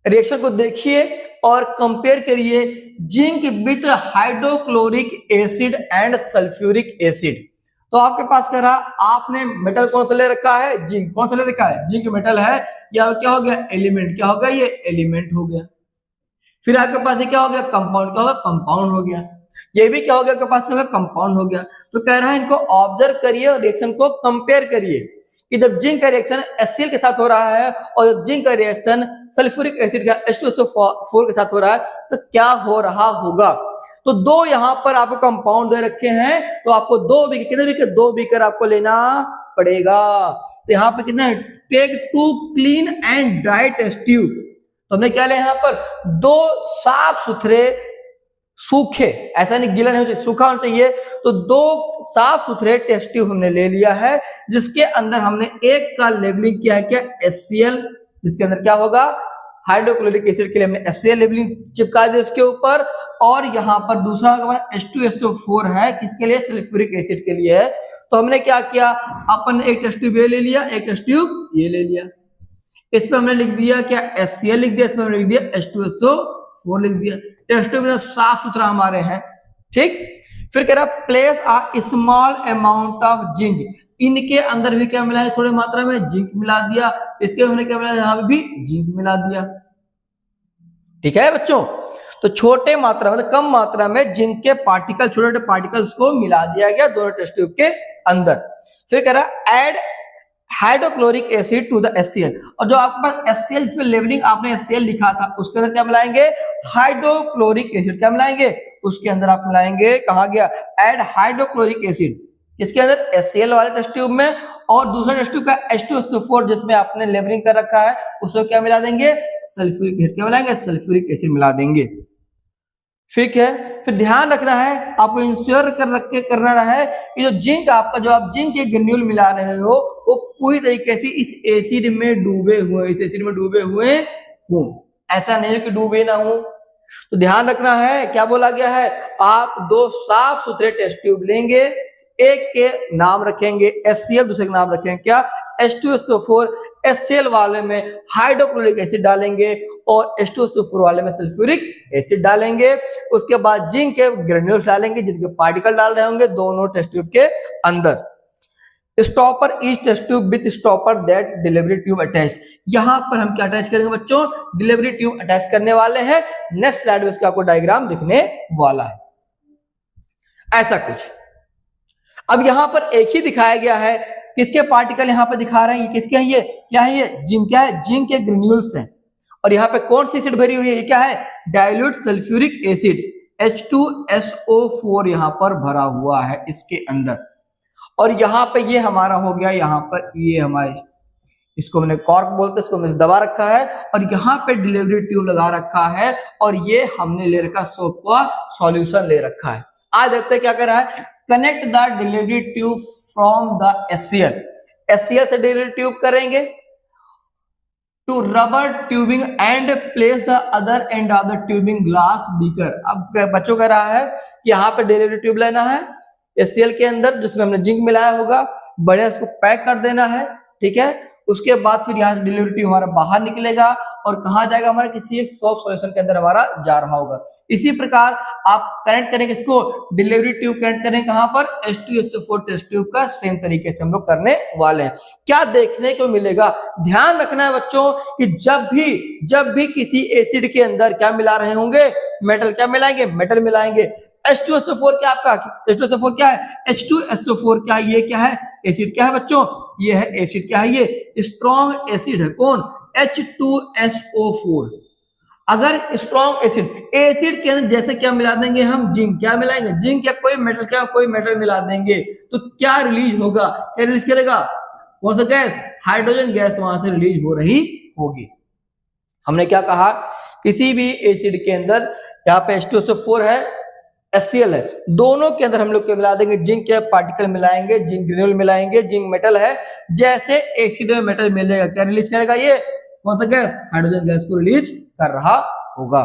Reaction को देखिए और कंपेयर करिए zinc with hydrochloric acid and sulphuric acid. तो आपके पास कह रहा, आपने मेटल कौन सा ले रखा है? जिंक। कौन सा ले रखा है? जिंक मेटल है। या क्या हो गया? एलिमेंट। क्या हो गया? ये एलिमेंट हो गया। फिर आपके पास ये क्या हो गया? कंपाउंड। क्या होगा? कंपाउंड हो गया। ये भी क्या हो गया? आपके पास क्या? कंपाउंड हो गया। तो कह रहा है इनको ऑब्जर्व करिए और रिएक्शन को कंपेयर करिए कि जब जिंक का रिएक्शन HCl के साथ हो रहा है और जब जिंक का रिएक्शन सल्फ्यूरिक एसिड का H2SO4 के साथ हो रहा है तो क्या हो रहा होगा। तो दो यहां पर आपको कंपाउंड दे रखे हैं, तो आपको दो बीकर, कितने बीकर? 2 बीकर आपको लेना पड़ेगा। तो यहाँ पे कितना है? Take 2 clean and dry test tube. तो हमने क्या लिया यहाँ पर? 2 साफ सुथरे, सूखे, ऐसा नहीं गीला नहीं होना चाहिए, सूखा होना चाहिए। तो 2 साफ सुथरे टेस्ट ट्यूब हमने ले लिया है, जिसके अंदर हमने एक का लेबलिंग किया है क्या? HCl, जिसके अंदर क्या होगा? हाइड्रोक्लोरिक एसिड के लिए हमने HCl लेबलिंग चिपका दी उसके ऊपर, और यहाँ पर दूसरा H2SO4 है, किसके लिए? सल्फ्यूरिक एसिड के लिए है। तो हमने क्या किया? अपन एक टेस्ट ट्यूब ये ले लिया, एक टेस्ट ट्यूब ये ले लिया। इस पे हमने लिख दिया क्या? HCl लिख दिया, इसमें हमने लिख दिया H2SO4 लिख दिया। टेस्ट ट्यूब साफ सुथरा हमारे हैं, ठीक। फिर कह रहा place a small amount of zinc. इनके अंदर भी क्या मिला है? थोड़ी मात्रा में जिंक मिला दिया। इसके हमने क्या मिला? यहाँ पे भी जिंक मिला दिया। ठीक है बच्चों, तो छोटे मात्रा मतलब कम मात्रा में जिंक के पार्टिकल, छोटे छोटे पार्टिकल्स को मिला दिया गया दोनों टेस्ट ट्यूब के अंदर। फिर कह रहा add hydrochloric acid to the HCl। और जो आपके पास HCl, इसमें लेबलिंग आपने HCl लिखा था, उसके अंदर क्या मिलाएंगे? Hydrochloric acid. क्या मिलाएंगे? उसके अंदर आप मिलाएंगे, कहा गया? Add hydrochloric acid. इसके अंदर HCl वाले टेस्ट ट्यूब में, और दूसरा टेस्ट ट्यूब का H2SO4 जिसमें आपने लेबलिंग कर रखा है, उसमें क्या मिला देंगे? Sulphuric acid. क्या मिलाएंगे? सल्फ्यूरिक एसिड मिला देंगे। ठीक है, फिर ध्यान रखना है, आपको इंश्योर कर रख के करना है कि जो जिंक आपका, जो आप जिंक के ग्रेन्यूल मिला रहे हो, वो पूरी तरीके से इस एसिड में डूबे हुए, इस एसिड में डूबे हुए हो। ऐसा नहीं है कि डूबे ना हो। तो ध्यान रखना है, क्या बोला गया है? आप 2 साफ सुथरे टेस्ट ट्यूब लेंगे, एक के नाम रखेंगे HCl, दूसरे का नाम रखेंगे क्या? H2SO4। HCl वाले में हाइड्रोक्लोरिक एसिड डालेंगे और H2SO4 वाले में सल्फ्यूरिक एसिड डालेंगे। उसके बाद जिंक के ग्रेन्यूल्स डालेंगे, जिनके पार्टिकल डाल रहे होंगे दोनों टेस्ट ट्यूब के अंदर। Stopper each test tube with stopper that delivery tube attach. यहां पर हम क्या अटैच करेंगे बच्चों? डिलीवरी ट्यूब अटैच करने वाले हैं। नेक्स्ट स्लाइड में इसका आपको डायग्राम दिखने वाला है, ऐसा कुछ। अब यहाँ पर एक ही दिखाया गया है, किसके पार्टिकल यहाँ पे दिखा रहे हैं, ये किसके हैं, ये क्या है, ये जिंक, क्या है, जिंक के ग्रेन्यूल्स हैं। और यहाँ पे कौन सी एसिड भरी हुई है, ये क्या है, डाइल्यूट सल्फ्यूरिक एसिड H2SO4 यहाँ पर भरा हुआ है इसके अंदर। और यहाँ पे ये हमारा हो गया, यहाँ पर ये हमारे, इसको मैंने कॉर्क बोलते हैं, इसको मैंने दबा रखा है और यहाँ पे डिलीवरी ट्यूब लगा रखा है और ये हमने ले रखा सोप का सॉल्यूशन ले रखा है। आज देखते हैं क्या कर रहा है, connect the delivery tube from the HCl से डिलीवरी ट्यूब करेंगे to rubber tubing and place the other end of the tubing glass beaker. अब बच्चों कह रहा है कि यहाँ पे डिलीवरी ट्यूब लेना है HCl के अंदर, जिसमें हमने जिंक मिलाया होगा, बढ़िया इसको पैक कर देना है, ठीक है। उसके बाद फिर यहाँ डिलीवरी ट्यूब हमारा बाहर निकलेगा और कहाँ जाएगा, हमारा किसी एक सोप सॉल्यूशन के अंदर हमारा जा रहा होगा। इसी प्रकार आप कनेक्ट करेंगे इसको, डिलीवरी ट्यूब कनेक्ट करेंगे कहाँ पर, H2SO4 टेस्ट ट्यूब का सेम तरीके से हम लोग करने वाले हैं। क्या देखने को मिलेगा, ध्यान रखना है बच्चों कि जब भी किसी एसिड के अंदर क्या मिला रहे होंगे, मेटल, क्या मिलाएंगे, मेटल मिलाएंगे। H2SO4 क्या आपका, H2SO4 क्या है, H2SO4 क्या, ये क्या है, एसिड, क्या है बच्चों, ये है एसिड, क्या है, ये स्ट्रॉन्ग एसिड है, कौन, H2SO4। अगर स्ट्रॉन्ग एसिड के अंदर जैसे क्या मिला देंगे हम, जिंक, क्या मिलाएंगे, जिंक या कोई मेटल, क्या कोई मेटल मिला देंगे तो क्या रिलीज होगा, क्या रिलीज करेगा, कौन सा गैस, हाइड्रोजन गैस वहां से रिलीज हो रही होगी। हमने क्या कहा, किसी भी एसिड के अंदर यहाँ पे H2SO4 है, HCl है, दोनों के अंदर हम लोग क्या मिला देंगे, जिंक के पार्टिकल मिलाएंगे, जिंक ग्रेन्यूल मिलाएंगे, जिंक मेटल है, जैसे एसिड में मेटल मिलेगा क्या रिलीज करेगा, ये कौन सा गैस, हाइड्रोजन गैस को रिलीज कर रहा होगा।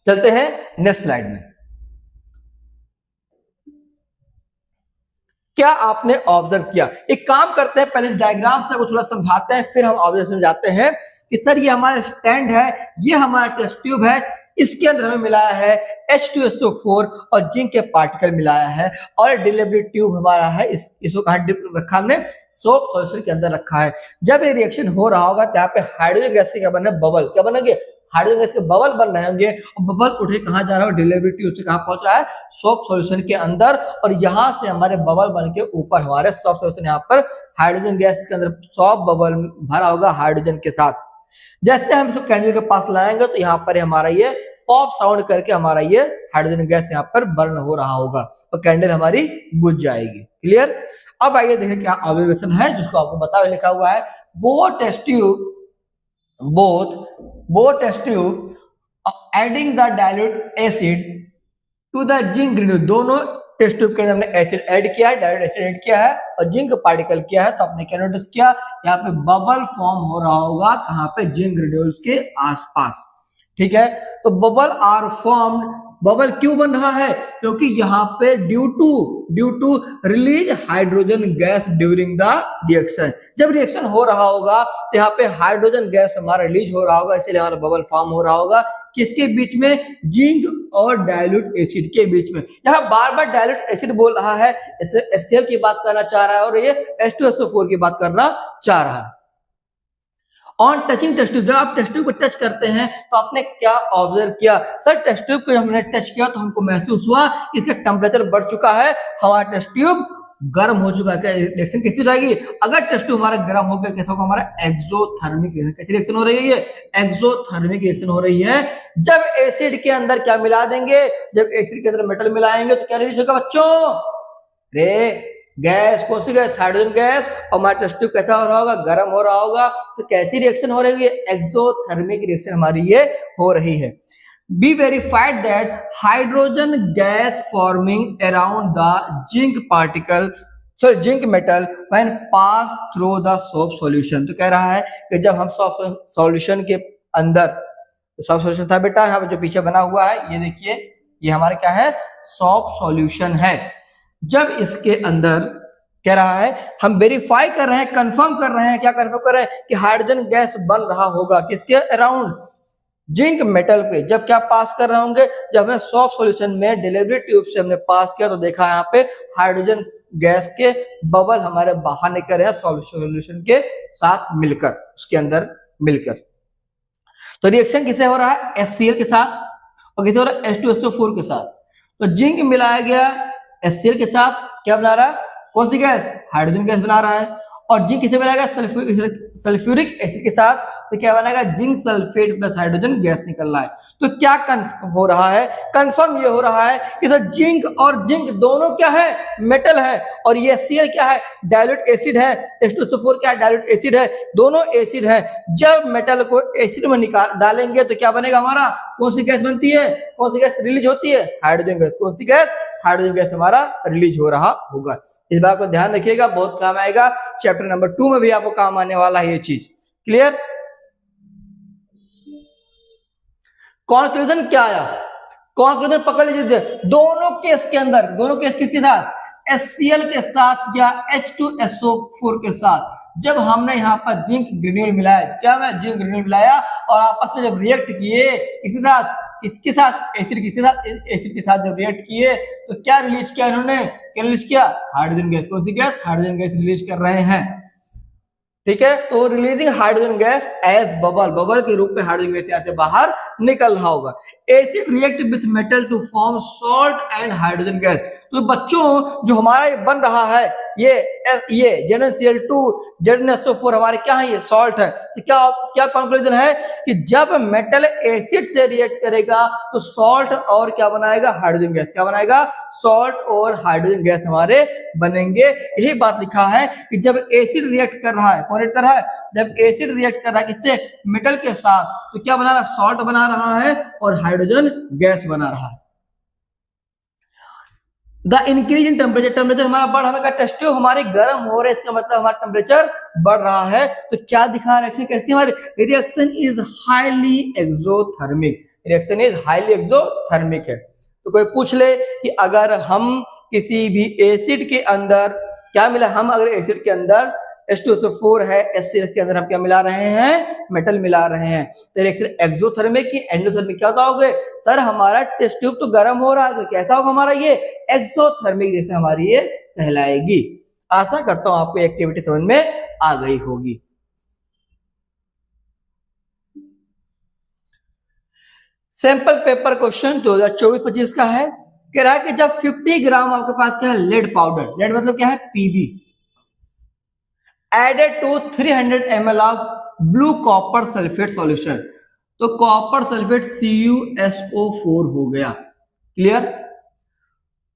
चलते हैं नेक्स्ट स्लाइड में। क्या आपने ऑब्जर्व किया, एक काम करते हैं, पहले डायग्राम से थोड़ा समझाते हैं, फिर हम ऑब्जर्वेशन जाते हैं कि सर ये हमारा स्टैंड है, ये हमारा टेस्ट ट्यूब है, इसके अंदर हमें मिलाया है H2SO4 और जिंक के पार्टिकल मिलाया है और डिलीवरी ट्यूब हमारा है, इसको कहां रखा हमने, सोप सॉल्यूशन के अंदर रखा है। जब ये रिएक्शन हो रहा होगा तो यहाँ पे हाइड्रोजन गैस के क्या बनना है, बबल, क्या बनेंगे, हाइड्रोजन गैस के बबल बन रहे होंगे और बबल उठे कहां जा रहा है, डिलीवरी ट्यूब से कहां पहुंच रहा है, सोप सॉल्यूशन के अंदर, और यहां से हमारे बबल बन के ऊपर हमारे सोप सॉल्यूशन, यहाँ पर हाइड्रोजन गैस के अंदर सोप बबल भरा होगा हाइड्रोजन के साथ। जैसे हम इसको कैंडल के पास लाएंगे तो यहाँ पर हमारा ये पॉप साउंड करके हमारा ये हाइड्रोजन गैस यहाँ पर बर्न हो रहा होगा और कैंडल हमारी बुझ जाएगी। क्लियर। अब आइए देखें क्या ऑब्जर्वेशन है जिसको आपको बता लिखा हुआ है, both test tube adding the dilute acid to the zinc granule, दोनों टेस्ट ट्यूब के अंदर हमने एसिड ऐड किया है, डाइल्यूट एसिड ऐड किया है और जिंक पार्टिकल किया है, तो आपने क्या नोटिस किया, यहाँ पे बबल फॉर्म हो रहा होगा कहाँ पे, जिंक ग्रेन्यूल्स के आसपास। ठीक है, तो बबल आर फॉर्म्ड, बबल क्यों बन रहा है, क्योंकि यहाँ पे due to release hydrogen gas during the reaction, जब रिएक्शन हो रहा होगा तो यहाँ पे हाइड्रोजन गैस हमारा रिलीज हो रहा होगा, इसलिए हमारा बबल फॉर्म हो रहा होगा। किसके बीच में, जिंक और डाइल्यूट एसिड के बीच में। यहाँ बार बार डाइल्यूट एसिड बोल रहा है, HCl की बात करना चाह रहा है और ये H2SO4 की बात करना चाह रहा है। ऑन टचिंग टेस्ट ट्यूब, जब आप टेस्ट ट्यूब को टच करते हैं तो आपने क्या ऑब्जर्व किया, सर टेस्ट ट्यूब को हमने टच किया तो हमको महसूस हुआ इसका टेम्परेचर बढ़ चुका है, हमारा टेस्ट ट्यूब गर्म हो चुका है। रिएक्शन कैसी रहेगी, अगर टेस्ट ट्यूब हमारा गर्म हो गया कैसा होगा, हमारा एक्सोथर्मिक रिएक्शन। कैसी रिएक्शन हो रही है, एक्सोथर्मिक रिएक्शन हो रही है। जब एसिड के अंदर क्या मिला देंगे, जब एसिड के अंदर मेटल मिलाएंगे तो क्या रिलीज होगा बच्चों, रे गैस, कौन सी गैस, हाइड्रोजन गैस, और हमारा टेस्ट ट्यूब कैसा हो रहा होगा, गर्म हो रहा होगा। तो कैसी रिएक्शन हो रही है, एक्सोथर्मिक रिएक्शन हमारी ये हो रही है। Be verified that hydrogen gas forming around the zinc particle, sorry zinc metal when pass through the soap solution. तो कह रहा है कि जब हम सोप सॉल्यूशन के अंदर, सोप सॉल्यूशन था बेटा यहाँ पे जो पीछे बना हुआ है, ये देखिए ये हमारा क्या है, सोप सॉल्यूशन है। जब इसके अंदर कह रहा है हम वेरीफाई कर रहे हैं, कंफर्म कर रहे हैं, क्या कंफर्म कर रहे हैं कि हाइड्रोजन गैस बन रहा होगा किसके अराउंड, जिंक मेटल पे। जब क्या पास कर रहे होंगे, जब हमने सॉफ्ट सॉल्यूशन में डिलीवरी ट्यूब से हमने पास किया तो देखा यहाँ पे हाइड्रोजन गैस के बबल हमारे बाहर निकल रहे हैं सॉल्यूशन के साथ मिलकर, उसके अंदर मिलकर। तो रिएक्शन किसे हो रहा है, HCl के साथ, और किसे हो रहा है, H2SO4 के साथ। तो जिंक मिलाया गया HCl के साथ, क्या बना रहा है, कौन सी गैस, हाइड्रोजन गैस बना रहा है। और जिंक किसे मिलाएगा, सल्फ्यूरिक एसिड के साथ, तो क्या बनेगा, zinc sulphate plus hydrogen gas निकल रहा है। तो क्या कंफर्म हो रहा है, कंफर्म ये हो रहा है कि सर जिंक और जिंक दोनों क्या है, मेटल है, और ये HCl क्या है, डाइल्यूट एसिड है, H2SO4 क्या है, डाइल्यूट एसिड है, दोनों एसिड है। जब मेटल को एसिड में निकाल डालेंगे तो क्या बनेगा हमारा, कौन सी गैस बनती है, कौन सी गैस रिलीज होती है, हाइड्रोजन गैस। कौन सी गैस, हाइड्रोजन गैस हमारा रिलीज हो रहा होगा। इस बात को ध्यान रखिएगा, बहुत काम आएगा। चैप्टर नंबर 2 में भी आपको काम आने वाला है ये चीज। क्लियर। कंक्लूजन क्या आया, कंक्लूजन पकड़ लीजिए। दोनों केस के अंदर, दोनों केस किसके साथ, HCl के साथ या H2SO4 के साथ, जब हमने यहाँ पर जिंक ग्रेन्यूल मिलाया, क्या मैं जिंक ग्रेन्यूल मिलाया और आपस में जब रिएक्ट किए, किसके साथ, इसके साथ एसिड, किसके साथ, एसिड के साथ जब रिएक्ट किए तो क्या रिलीज किया इन्होंने, क्या रिलीज किया, हाइड्रोजन गैस। कौन सी गैस, हाइड्रोजन गैस रिलीज कर रहे हैं। ठीक है, तो releasing hydrogen gas as bubble, bubble के रूप में हाइड्रोजन गैस यहाँ से बाहर निकल रहा होगा। Acid react with metal to form salt and hydrogen gas. तो बच्चों जो हमारा ये बन रहा है, ये ZnCl2 ZnSO4 हमारे क्या है, ये सॉल्ट है। तो क्या कंक्लूजन है कि जब मेटल एसिड से रिएक्ट करेगा तो सॉल्ट और क्या बनाएगा, हाइड्रोजन गैस। क्या बनाएगा, सॉल्ट और हाइड्रोजन गैस हमारे बनेंगे। यही बात लिखा है कि जब एसिड रिएक्ट कर रहा है, कौन रिएक्ट कर रहा है, जब एसिड रिएक्ट कर रहा है किससे, मेटल के साथ, तो क्या बना रहा है, सॉल्ट बना रहा है और हाइड्रोजन गैस बना रहा है। The increase in temperature, temperature हमारा बढ़, हमें टेस्ट ट्यूब हमारी गर्म हो रहा है, इसका मतलब हमारा टेम्परेचर बढ़ रहा है। तो क्या दिखा रिएक्शन कैसी, हमारी reaction is highly exothermic, reaction is highly exothermic है। तो कोई पूछ ले कि अगर हम किसी भी एसिड के अंदर क्या मिला, हम अगर एसिड के अंदर H2SO4 है, HCl के अंदर हम क्या मिला रहे हैं, मेटल मिला रहे हैं, तो रिएक्शन एक्सोथर्मिक की एंडोथर्मिक क्या होगा, सर हमारा टेस्ट ट्यूब तो गर्म हो रहा है, तो कैसा होगा हमारा ये एक्सोथर्मिक रिएक्शन हमारी ये कहलाएगी। आशा करता हूं आपको एक्टिविटी समझ में आ गई होगी। सैंपल पेपर क्वेश्चन 2024-25 का है, कह रहा है कि जब 50 ग्राम आपके पास क्या है, लेड पाउडर, लेड मतलब क्या है, PB, added to 300 ml of blue copper sulfate solution, तो कॉपर सल्फेट CuSO4 हो गया। क्लियर।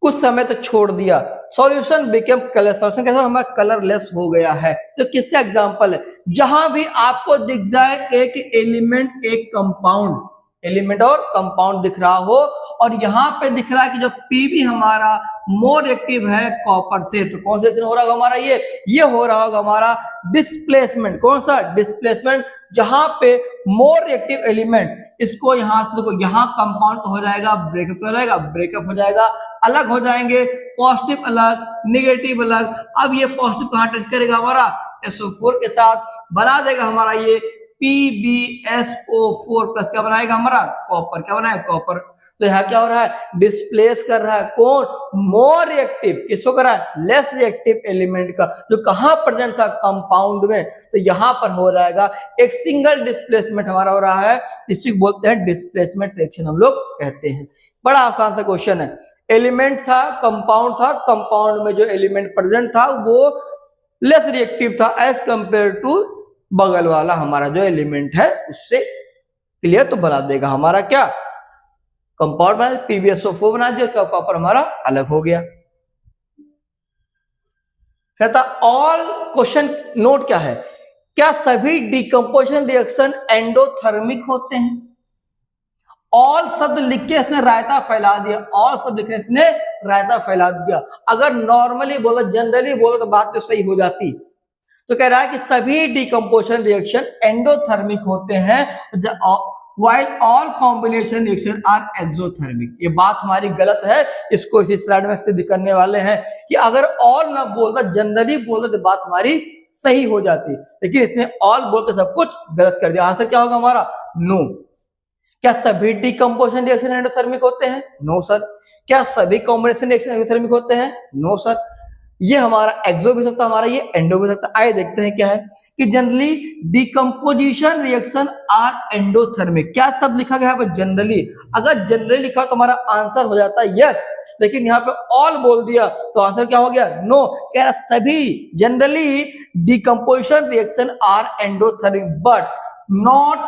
कुछ समय तो छोड़ दिया, सॉल्यूशन बिकेम कलर, सॉल्यूशन कैसा, हमारा कलरलेस हो गया है। तो किसका एग्जांपल है, जहां भी आपको दिख जाए एक एलिमेंट, एक कंपाउंड, एलिमेंट और कंपाउंड दिख रहा हो, और यहां पे दिख रहा है कि जो PB हमारा मोर एक्टिव है कॉपर से, तो कौन सा रिएक्शन हो रहा होगा हमारा, ये हो रहा होगा हमारा डिस्प्लेसमेंट। कौन सा, डिस्प्लेसमेंट, जहां पे मोर एक्टिव एलिमेंट, इसको यहां से देखो, यहां कंपाउंड हो जाएगा, ब्रेकअप हो जाएगा, ब्रेकअप हो जाएगा, अलग हो जाएंगे, पॉजिटिव अलग, नेगेटिव अलग। अब ये पॉजिटिव कहां टच करेगा, हमारा SO4 के साथ, बना देगा हमारा ये PbSO4 प्लस क्या बनाएगा हमारा, कॉपर। क्या बनाएगा, कॉपर। तो यहाँ क्या हो रहा है, डिस्प्लेस कर रहा है कौन, मोर रिएक्टिव, किसको कर रहा है, लेस रिएक्टिव एलिमेंट का, जो कहां प्रेजेंट था, कंपाउंड में। तो यहां पर हो जाएगा एक सिंगल डिस्प्लेसमेंट हमारा हो रहा है, इसी को बोलते हैं डिस्प्लेसमेंट रिएक्शन हम लोग कहते हैं। बड़ा आसान सा क्वेश्चन है, एलिमेंट था, कंपाउंड था, कंपाउंड में जो एलिमेंट प्रेजेंट था वो लेस रिएक्टिव था एज कंपेयर टू बगल वाला हमारा जो एलिमेंट है उससे। क्लियर। तो बना देगा हमारा क्या, कंपाउंड में PbSO4 बना दिया, कॉपर हमारा अलग हो गया। कहता ऑल, क्वेश्चन नोट क्या है, क्या सभी डिकम्पोजिशन रिएक्शन एंडोथर्मिक होते हैं। ऑल शब्द लिख के इसने रायता फैला दिया, ऑल शब्द लिख के इसने रायता फैला दिया। अगर नॉर्मली बोलो, जनरली बोलो तो बात तो सही हो जाती। तो कह रहा है कि सभी डिकम्पोजिशन रिएक्शन एंडोथर्मिक होते हैं, while all combination reaction are exothermic। ये बात हमारी गलत है, इसको इसी स्लाइड में सिद्ध करने वाले हैं कि अगर ऑल ना बोलता, जनरली बोलता तो बात हमारी सही हो जाती, लेकिन इसने ऑल बोलते सब कुछ गलत कर दिया। आंसर क्या होगा हमारा, नो। क्या सभी डिकम्पोजिशन रिएक्शन एंडोथर्मिक होते हैं, नो सर। क्या सभी कॉम्बिनेशन रिएक्शन एंडोथर्मिक होते हैं, नो सर। ये हमारा एक्सो भी सकता है, हमारा ये एंडो भी सकता है। आइए देखते हैं क्या है कि generally decomposition reaction are endothermic. क्या सब लिखा गया है पर जनरली? अगर जनरली लिखा तो हमारा आंसर हो जाता है यस, लेकिन यहाँ पे ऑल बोल दिया तो आंसर क्या हो गया? नो। कह रहा सभी generally decomposition reaction are endothermic but not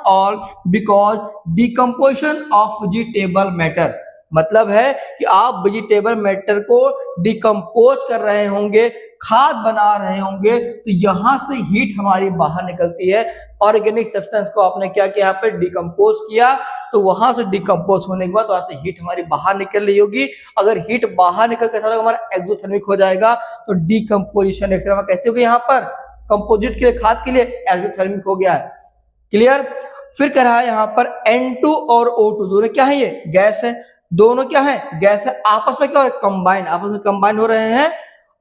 all because decomposition of vegetable matter। मतलब है कि आप वेजिटेबल मैटर को डिकम्पोज कर रहे होंगे, खाद बना रहे होंगे, तो यहां से हीट हमारी बाहर निकलती है। ऑर्गेनिक सब्सटेंस को आपने क्या किया? यहाँ पे डिकम्पोज किया, तो वहां से डिकम्पोज होने के बाद वहां से हीट हमारी बाहर निकल रही होगी। अगर हीट बाहर निकल के हमारा एक्सोथर्मिक हो जाएगा तो डिकम्पोजिशन रिएक्शन कैसे होगी? यहाँ पर कंपोजिट के लिए, खाद के लिए एक्सोथर्मिक हो गया है। क्लियर? फिर कह रहा है यहाँ पर N2 और O2 दोनों क्या है? ये गैस है। दोनों क्या है? गैस है। आपस में क्या हो रहा है? कंबाइन, आपस में कंबाइन हो रहे हैं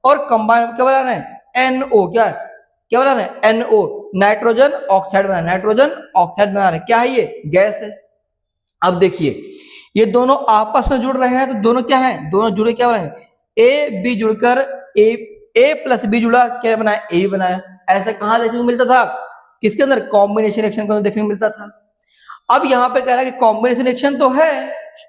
और कंबाइन क्या बना रहे हैं? NO। क्या है? क्या बना रहे हैं? NO, नाइट्रोजन ऑक्साइड बना, नाइट्रोजन ऑक्साइड बना रहे हैं। क्या है? ये गैस है। अब देखिए ये दोनों आपस में जुड़ रहे हैं, तो दोनों क्या है? दोनों जुड़े क्या बनाएंगे? A B जुड़कर A प्लस B जुड़ा, क्या बनाया? A बनाया। ऐसा कहां देखने को मिलता था? किसके अंदर? कॉम्बिनेशन रिएक्शन के अंदर देखने को मिलता था। अब यहाँ पे कह रहा है कि कॉम्बिनेशन रिएक्शन तो है,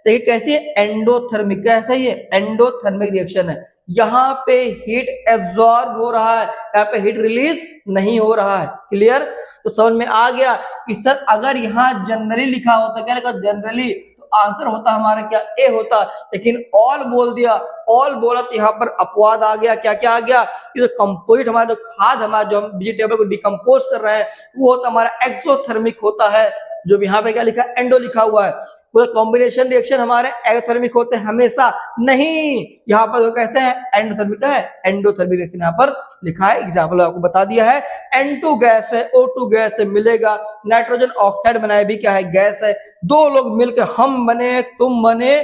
लेकिन कैसी है? एंडोथर्मिक। कैसा ये? एंडोथर्मिक रिएक्शन है। यहाँ पे हीट एब्जॉर्ब हो रहा है, यहाँ पे हीट रिलीज नहीं हो रहा है। क्लियर? तो समझ में आ गया कि सर अगर यहाँ जनरली लिखा होता, क्या लिखा? जनरली, आंसर होता हमारा क्या? ए होता, लेकिन ऑल बोल दिया। ऑल बोला तो यहाँ पर अपवाद आ गया। क्या क्या आ गया? ये जो कंपोजिट हमारा, जो खाद हमारा, जो हम वेजिटेबल को डिकम्पोज कर रहे हैं, वो होता हमारा एक्सोथर्मिक होता है। जो यहाँ पे क्या लिखा है? एंडो लिखा हुआ है। पूरा कॉम्बिनेशन रिएक्शन हमारे एक्सोथर्मिक होते हैं हमेशा नहीं। यहाँ पर कैसे है? एंडोथर्मिक है, एंडोथर्मिक रिएक्शन यहाँ पर लिखा है। एग्जाम्पल आपको बता दिया है। N2 गैस है, O2 गैस है, मिलेगा। नाइट्रोजन ऑक्साइड बनाया भी क्या है? गैस है। दो लोग मिलकर, हम बने, तुम बने,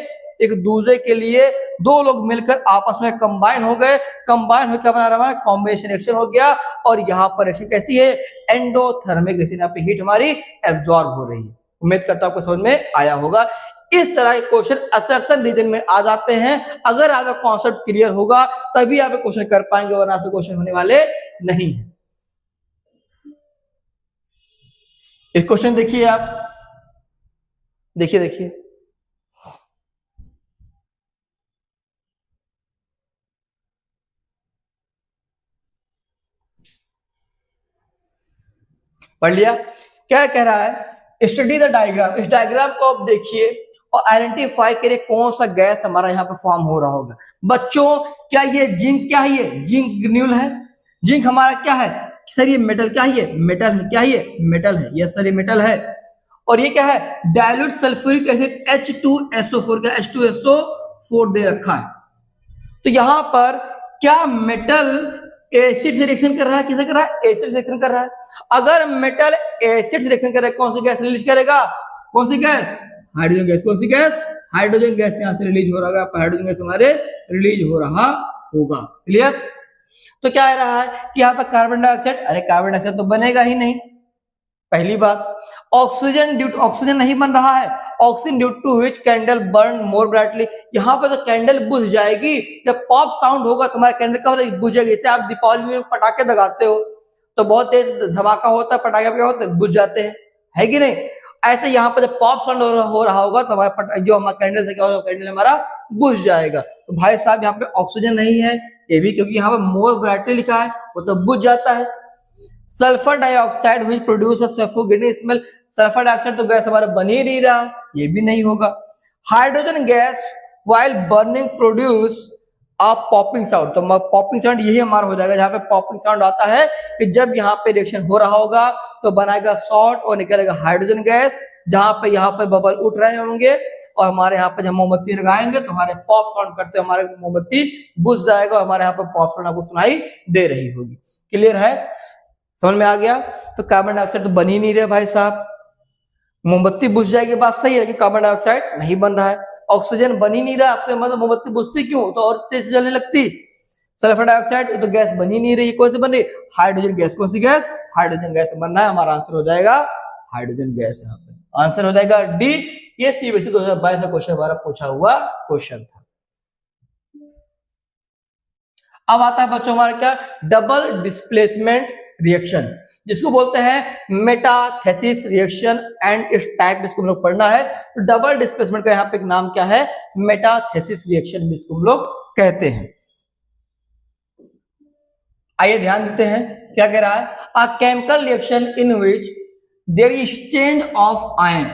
एक दूसरे के लिए दो लोग मिलकर आपस में कंबाइन हो गए। कंबाइन होकर क्या बना रहा है? कॉम्बिनेशन रिएक्शन हो गया। और यहाँ पर रिएक्शन कैसी है? Endothermic reaction. यहाँ पे हीट हमारी एब्जॉर्ब हो रही है। उम्मीद करता हूं आपको समझ में आया होगा। इस तरह के क्वेश्चन असर्शन रीजन में आ जाते हैं। अगर आपका कॉन्सेप्ट क्लियर होगा तभी आप क्वेश्चन कर पाएंगे, वरना आपसे क्वेश्चन होने वाले नहीं है। एक क्वेश्चन देखिए आप, देखिए पढ़ लिया? क्या कह रहा है? Study the diagram. इस डायग्राम को आप देखिए और आइडेंटिफाई करिए कौन सा गैस हमारा यहाँ पे फॉर्म हो रहा होगा। बच्चों क्या ये जिंक? क्या है ये? जिंक ग्रेन्यूल है। जिंक हमारा क्या है सर? ये मेटल। क्या है ये? मेटल है। क्या है ये? मेटल है। यस सर, ये मेटल है। और ये क्या है? डाइल्यूट सल्फ्यूरिक एसिड H2SO4 का H2SO4 दे रखा है। तो यहां पर क्या मेटल एसिड से रिएक्शन कर रहा है? किसे कर रहा है? एसिड से रिएक्शन कर रहा है। अगर मेटल एसिड से रिएक्शन कर रहा है, कौन सी गैस रिलीज करेगा? कौन सी गैस? Hydrogen gas. कौन सी गैस? हाइड्रोजन गैस यहां से रिलीज हो रहा होगा। हाइड्रोजन गैस हमारे रिलीज हो रहा होगा। क्लियर? तो क्या आ रहा है कि यहाँ पर कार्बन डाइऑक्साइड, अरे कार्बन डाइऑक्साइड तो बनेगा ही नहीं, पहली बात। ऑक्सीजन ड्यू ऑक्सीजन नहीं बन रहा है। Oxygen due to which candle burn more brightly. यहाँ पे तो कैंडल बुझ जाएगी। जब पॉप साउंड होगा तुम्हारा कैंडल क्या होता है? बुझेगी। जैसे आप दीपावली में पटाखे दगाते हो तो बहुत तेज धमाका होता है, पटाखे क्या होते हैं? बुझ जाते हैं, है कि नहीं? ऐसे यहाँ पर जब पॉप साउंड हो रहा होगा तो हमारा जो हमारा कैंडल से क्या होगा? कैंडल हमारा बुझ जाएगा। तो भाई साहब यहाँ पे ऑक्सीजन नहीं है, ये भी क्योंकि यहाँ पे मोर ब्राइटली लिखा है, वो तो बुझ जाता है। Sulphur dioxide which produce a suffocating smell. Sulphur dioxide तो गैस हमारा बन ही नहीं रहा, ये भी नहीं होगा। Hydrogen gas while burning produce a popping sound. तो पॉपिंग साउंड यही हमारा हो जाएगा। जहां पे पॉपिंग साउंड आता है कि जब यहाँ पे रिएक्शन हो रहा होगा तो बनाएगा सॉल्ट और निकलेगा हाइड्रोजन गैस। जहां पे यहाँ पे बबल उठ रहे होंगे और हमारे यहाँ पे जब मोमबत्ती लगाएंगे तो हमारे पॉप साउंड करते हमारे मोमबत्ती बुझ जाएगा और हमारे यहाँ पे पॉप साउंड आपको सुनाई दे रही होगी। क्लियर है? समझ में आ गया? तो कार्बन डाइऑक्साइड तो बन ही नहीं रहे भाई साहब। मोमबत्ती बुझ जाएगी, बात सही है, लेकिन कार्बन डाइऑक्साइड नहीं बन रहा है। ऑक्सीजन बन ही नहीं रहा, आपसे मतलब मोमबत्ती बुझती क्यों? तो और तेज जलने लगती। सल्फर डाइऑक्साइड तो गैस बन ही नहीं रही। कौन सी बन रही? Hydrogen gas. कौन सी गैस? हाइड्रोजन गैस बन रहा है। हमारा आंसर हो जाएगा हाइड्रोजन गैस। यहाँ पे आंसर हो जाएगा डी। ये CBSE 2022 का क्वेश्चन हमारा पूछा हुआ क्वेश्चन था। अब आता है बच्चों हमारा क्या, डबल डिस्प्लेसमेंट रिएक्शन, जिसको बोलते हैं metathesis reaction and it's type, इसको हम लोग पढ़ना है। तो डबल डिस्प्लेसमेंट का यहाँ पे एक नाम क्या है, मेटाथेसिस रिएक्शन भी इसको हम लोग कहते हैं। आइए ध्यान देते हैं क्या कह रहा है, a chemical reaction in which there exchange of ion.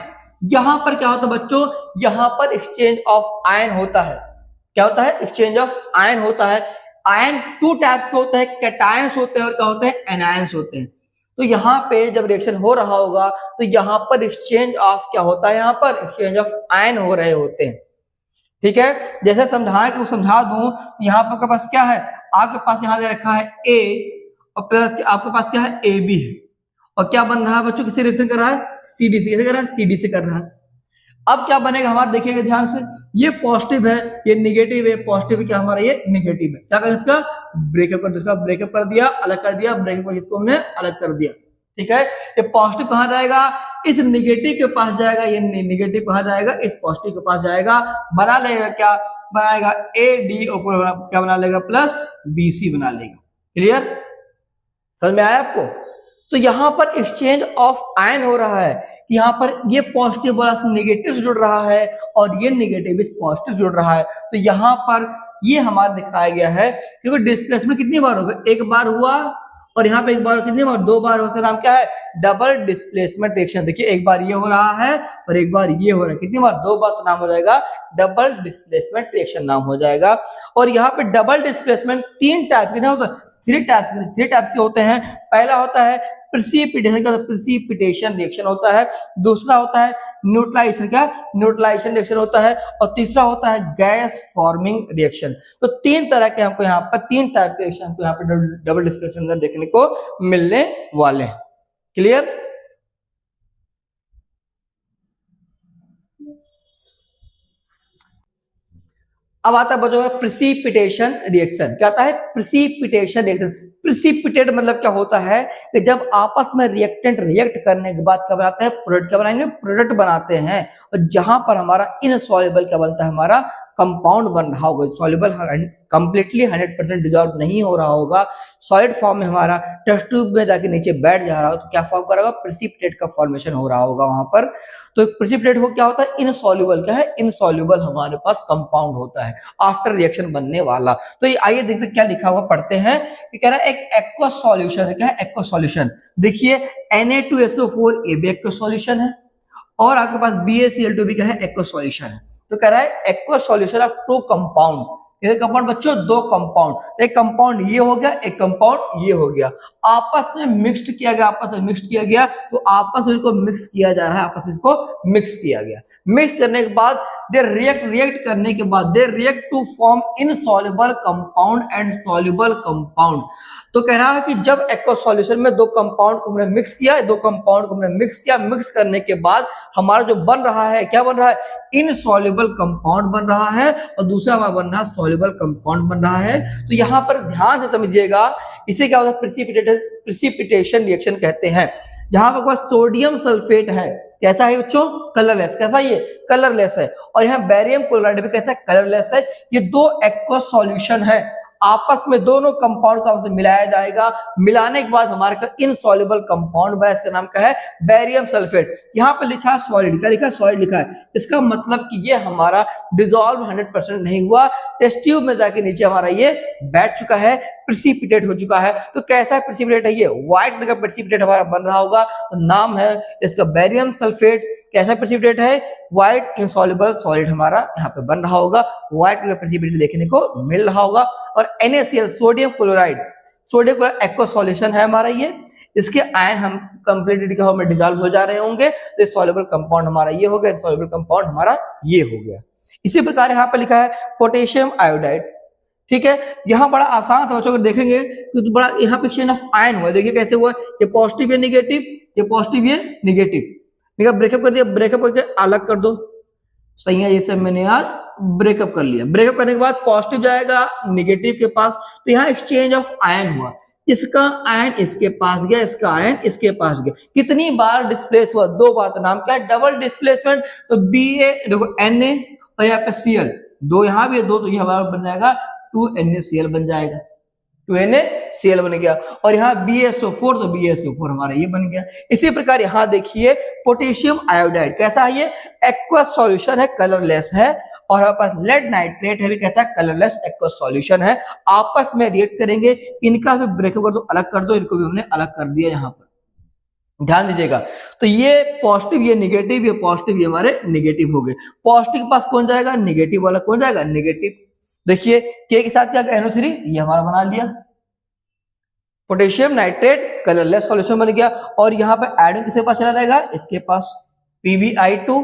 यहां पर क्या होता है बच्चों, यहां पर एक्सचेंज ऑफ आयन होता है। क्या होता है, एक्सचेंज ऑफ आयन होता है। आयन टू टाइप्स के होते हैं, कैटायंस होते हैं और क्या होते हैं, एनायंस होते हैं। तो यहाँ पे जब रिएक्शन हो रहा होगा तो यहाँ पर एक्सचेंज ऑफ क्या होता है, यहाँ पर एक्सचेंज ऑफ आयन हो रहे होते हैं। ठीक है, जैसे समझा दूं, यहाँ पर आपके पास क्या है, आपके पास यहाँ दे रखा है ए और प्लस आपके पास क्या है, ए बी है, और क्या बन रहा है बच्चों, किसी रिएक्शन कर रहा है, सीडी से, कैसे कर रहा है, सीडी से कर रहा है। अब क्या बनेगा हमारा, देखिएगा ध्यान से, ये पॉजिटिव है, ये निगेटिव है, पॉजिटिव क्या हमारा, ये निगेटिव है। क्या करें, इसका ब्रेकअप कर, इसका ब्रेकअप कर दिया, अलग कर दिया, ब्रेकअप कर इसको हमने अलग कर दिया। ठीक है, ये पॉजिटिव कहां जाएगा, इस निगेटिव के पास जाएगा, ये निगेटिव कहां जाएगा, इस पॉजिटिव के पास जाएगा, बना लेगा क्या, बनाएगा ए डी और क्या बना लेगा, प्लस बी सी बना लेगा। क्लियर, समझ में आया आपको। तो यहां पर एक्सचेंज ऑफ आयन हो रहा है, यहां पर ये पॉजिटिव वाला नेगेटिव से जुड़ रहा है और ये नेगेटिव इस पॉजिटिव जुड़ रहा है। तो यहां पर ये हमारा दिखाया गया है, क्योंकि डिस्प्लेसमेंट कितनी बार होगा, एक बार हुआ और यहाँ पे एक बार, कितनी बार, दो बार, उसका नाम क्या है, डबल डिस्प्लेसमेंट रिएक्शन। देखिए एक बार ये हो रहा है और एक बार ये हो रहा है, कितनी बार, दो बार, तो नाम हो जाएगा डबल डिस्प्लेसमेंट रिएक्शन नाम हो जाएगा। और यहाँ पे डबल डिस्प्लेसमेंट तीन टाइप के होता है, थ्री टाइप्स के होते हैं। पहला होता है प्रेसिपिटेशन का, प्रेसिपिटेशन रिएक्शन होता है। दूसरा होता है न्यूट्रलाइजेशन का, न्यूट्रलाइजेशन रिएक्शन होता है। और तीसरा होता है गैस फॉर्मिंग रिएक्शन। तो तीन तरह के हमको यहाँ पर, तीन टाइप के रिएक्शन हमको यहाँ पर डबल डिस्प्लेसमेंट देखने को मिलने वाले हैं। क्लियर, अब आता है बच्चों प्रेसिपिटेशन रिएक्शन। क्या आता है, प्रेसिपिटेशन रिएक्शन। प्रेसिपिटेट मतलब क्या होता है कि जब आपस में रिएक्टेंट रिएक्ट करने के बाद क्या बनाते हैं, प्रोडक्ट। क्या बनाएंगे, प्रोडक्ट बनाते हैं। और जहां पर हमारा इनसॉल्युबल क्या बनता है, हमारा कंपाउंड बन रहा होगा, सॉल्युबल कंप्लीटली 100% डिजॉल्व नहीं हो रहा होगा, सॉलिड फॉर्म में हमारा टेस्ट ट्यूब में जाके नीचे बैठ जा रहा हो, तो क्या फॉर्म करेगा, प्रेसिपिटेट का फॉर्मेशन हो रहा होगा वहां पर। तो प्रेसिपिटेट हो क्या होता है, इनसॉल्युबल। क्या है, इनसॉल्युबल हमारे पास कंपाउंड होता है आफ्टर रिएक्शन बनने वाला। तो ये आइए देखते क्या लिखा हुआ, पढ़ते हैं कि कह रहा है एक एक्वस सॉल्यूशन है। क्या है, एक्वस सॉल्यूशन। देखिए Na2SO4 ये भी एक्वस सॉल्यूशन है और आपके पास BaCl2 भी क्या है, एक्वस सॉल्यूशन है। तो कह रहा है aqueous solution of two compound. ये कंपाउंड बच्चों, दो कंपाउंड, एक कंपाउंड ये हो गया, एक कंपाउंड ये हो गया, आपस में मिक्स्ड किया गया, आपस में मिक्स किया गया। तो आपस में इसको मिक्स किया जा रहा है, आपस में इसको मिक्स किया गया। मिक्स करने के बाद दे रिएक्ट करने के बाद they react to form insoluble compound and soluble compound. तो कह रहा है कि जब एक्वस सॉल्यूशन में दो कंपाउंड को हमने मिक्स किया, दो कंपाउंड को हमने मिक्स किया, मिक्स करने के बाद हमारा जो बन रहा है, क्या बन रहा है, इनसॉल्युबल कंपाउंड बन रहा है और दूसरा हमारा बन रहा है सॉल्युबल कंपाउंड बन रहा है। तो यहाँ पर ध्यान से समझिएगा, इसे क्या होता है, प्रेसिपिटेशन रिएक्शन कहते हैं। जहां पर सोडियम सल्फेट है, कैसा है बच्चों, कलरलेस। कैसा, ये कलरलेस है। और यहाँ बेरियम क्लोराइड भी कैसा, कलरलेस है। ये दो एक्वस सॉल्यूशन है, आपस में दोनों कंपाउंड का आपस में मिलाया जाएगा। मिलाने के बाद हमारे का इनसॉल्युबल कंपाउंड बना, इसका नाम क्या है, बेरियम सल्फेट। यहाँ पे लिखा है सॉलिड, क्या लिखा है, सॉलिड लिखा है। इसका मतलब कि ये हमारा डिसॉल्व 100% नहीं हुआ, टेस्ट ट्यूब में जाके नीचे हमारा ये बैठ चुका है, प्रेसिपिटेट हो चुका है। तो कैसा प्रेसिपिटेट है, ये व्हाइट कलर का प्रेसिपिटेट हमारा बन रहा होगा। तो नाम है इसका बेरियम सल्फेट। कैसा प्रेसिपिटेट है, व्हाइट इनसॉल्युबल सॉलिड हमारा यहाँ पे बन रहा होगा, व्हाइट कलर प्रेसिपिटेट देखने को मिल रहा होगा। और NaCl sodium chloride, sodium chloride aqueous solution है हमारा ये। इसके आयन हम कंप्लीटली क्या में डिसॉल्व हो जा रहे होंगे। तो सॉल्युबल कंपाउंड हमारा ये हो गया, इनसॉल्युबल कंपाउंड हमारा ये हो गया। इसी प्रकार यहाँ पे लिखा है पोटेशियम आयोडाइड। ठीक है, यहाँ बड़ा आसान था बच्चों को देखेंगे तो बड़ा यहाँ पे चेन ऑफ आयन हुआ। देखिए कैसे हुआ, ये पॉजिटिव है निगेटिव, ये पॉजिटिव ये निगेटिव। ब्रेकअप कर दिया, ब्रेकअप करके अलग कर दो, सही है। ये सब मैंने आज ब्रेकअप कर लिया। ब्रेकअप करने के बाद पॉजिटिव जाएगा निगेटिव के पास, तो यहाँ एक्सचेंज ऑफ आयन हुआ। इसका आयन इसके पास गया, इसका आयन इसके पास गया। कितनी बार डिस्प्लेस हुआ, दो बार। तो नाम क्या है, डबल डिस्प्लेसमेंट। तो Ba देखो Na और यहाँ पे Cl, दो यहाँ भी है, दो तो ये हमारा बन जाएगा 2NaCl बन जाएगा। 2NaCl बन गया, और यहाँ BSO4 तो BSO4 हमारा ये बन गया। इसी प्रकार यहाँ देखिए पोटेशियम आयोडाइड कैसा है, ये एक्वस सॉल्यूशन है, कलरलेस है, और हमारे पास लेड नाइट्रेट है, भी कैसा कलरलेस एक्वस सॉल्यूशन है। आपस में रिएक्ट करेंगे, इनका भी ब्रेकअप कर दो, अलग कर दो, इनको भी हमने अलग कर दिया यहाँ पर, ध्यान दीजिएगा। तो ये पॉजिटिव, ये निगेटिव, ये पॉजिटिव, ये हमारे निगेटिव हो गए। पॉजिटिव के पास कौन जाएगा, निगेटिव वाला कौन जाएगा, निगेटिव। देखिए के के साथ क्या NO3, ये हमारा बना लिया, पोटेशियम नाइट्रेट कलरलेस सॉल्यूशन बन गया। और यहाँ पे आयोडीन किसके पास चला जाएगा, इसके पास PbI2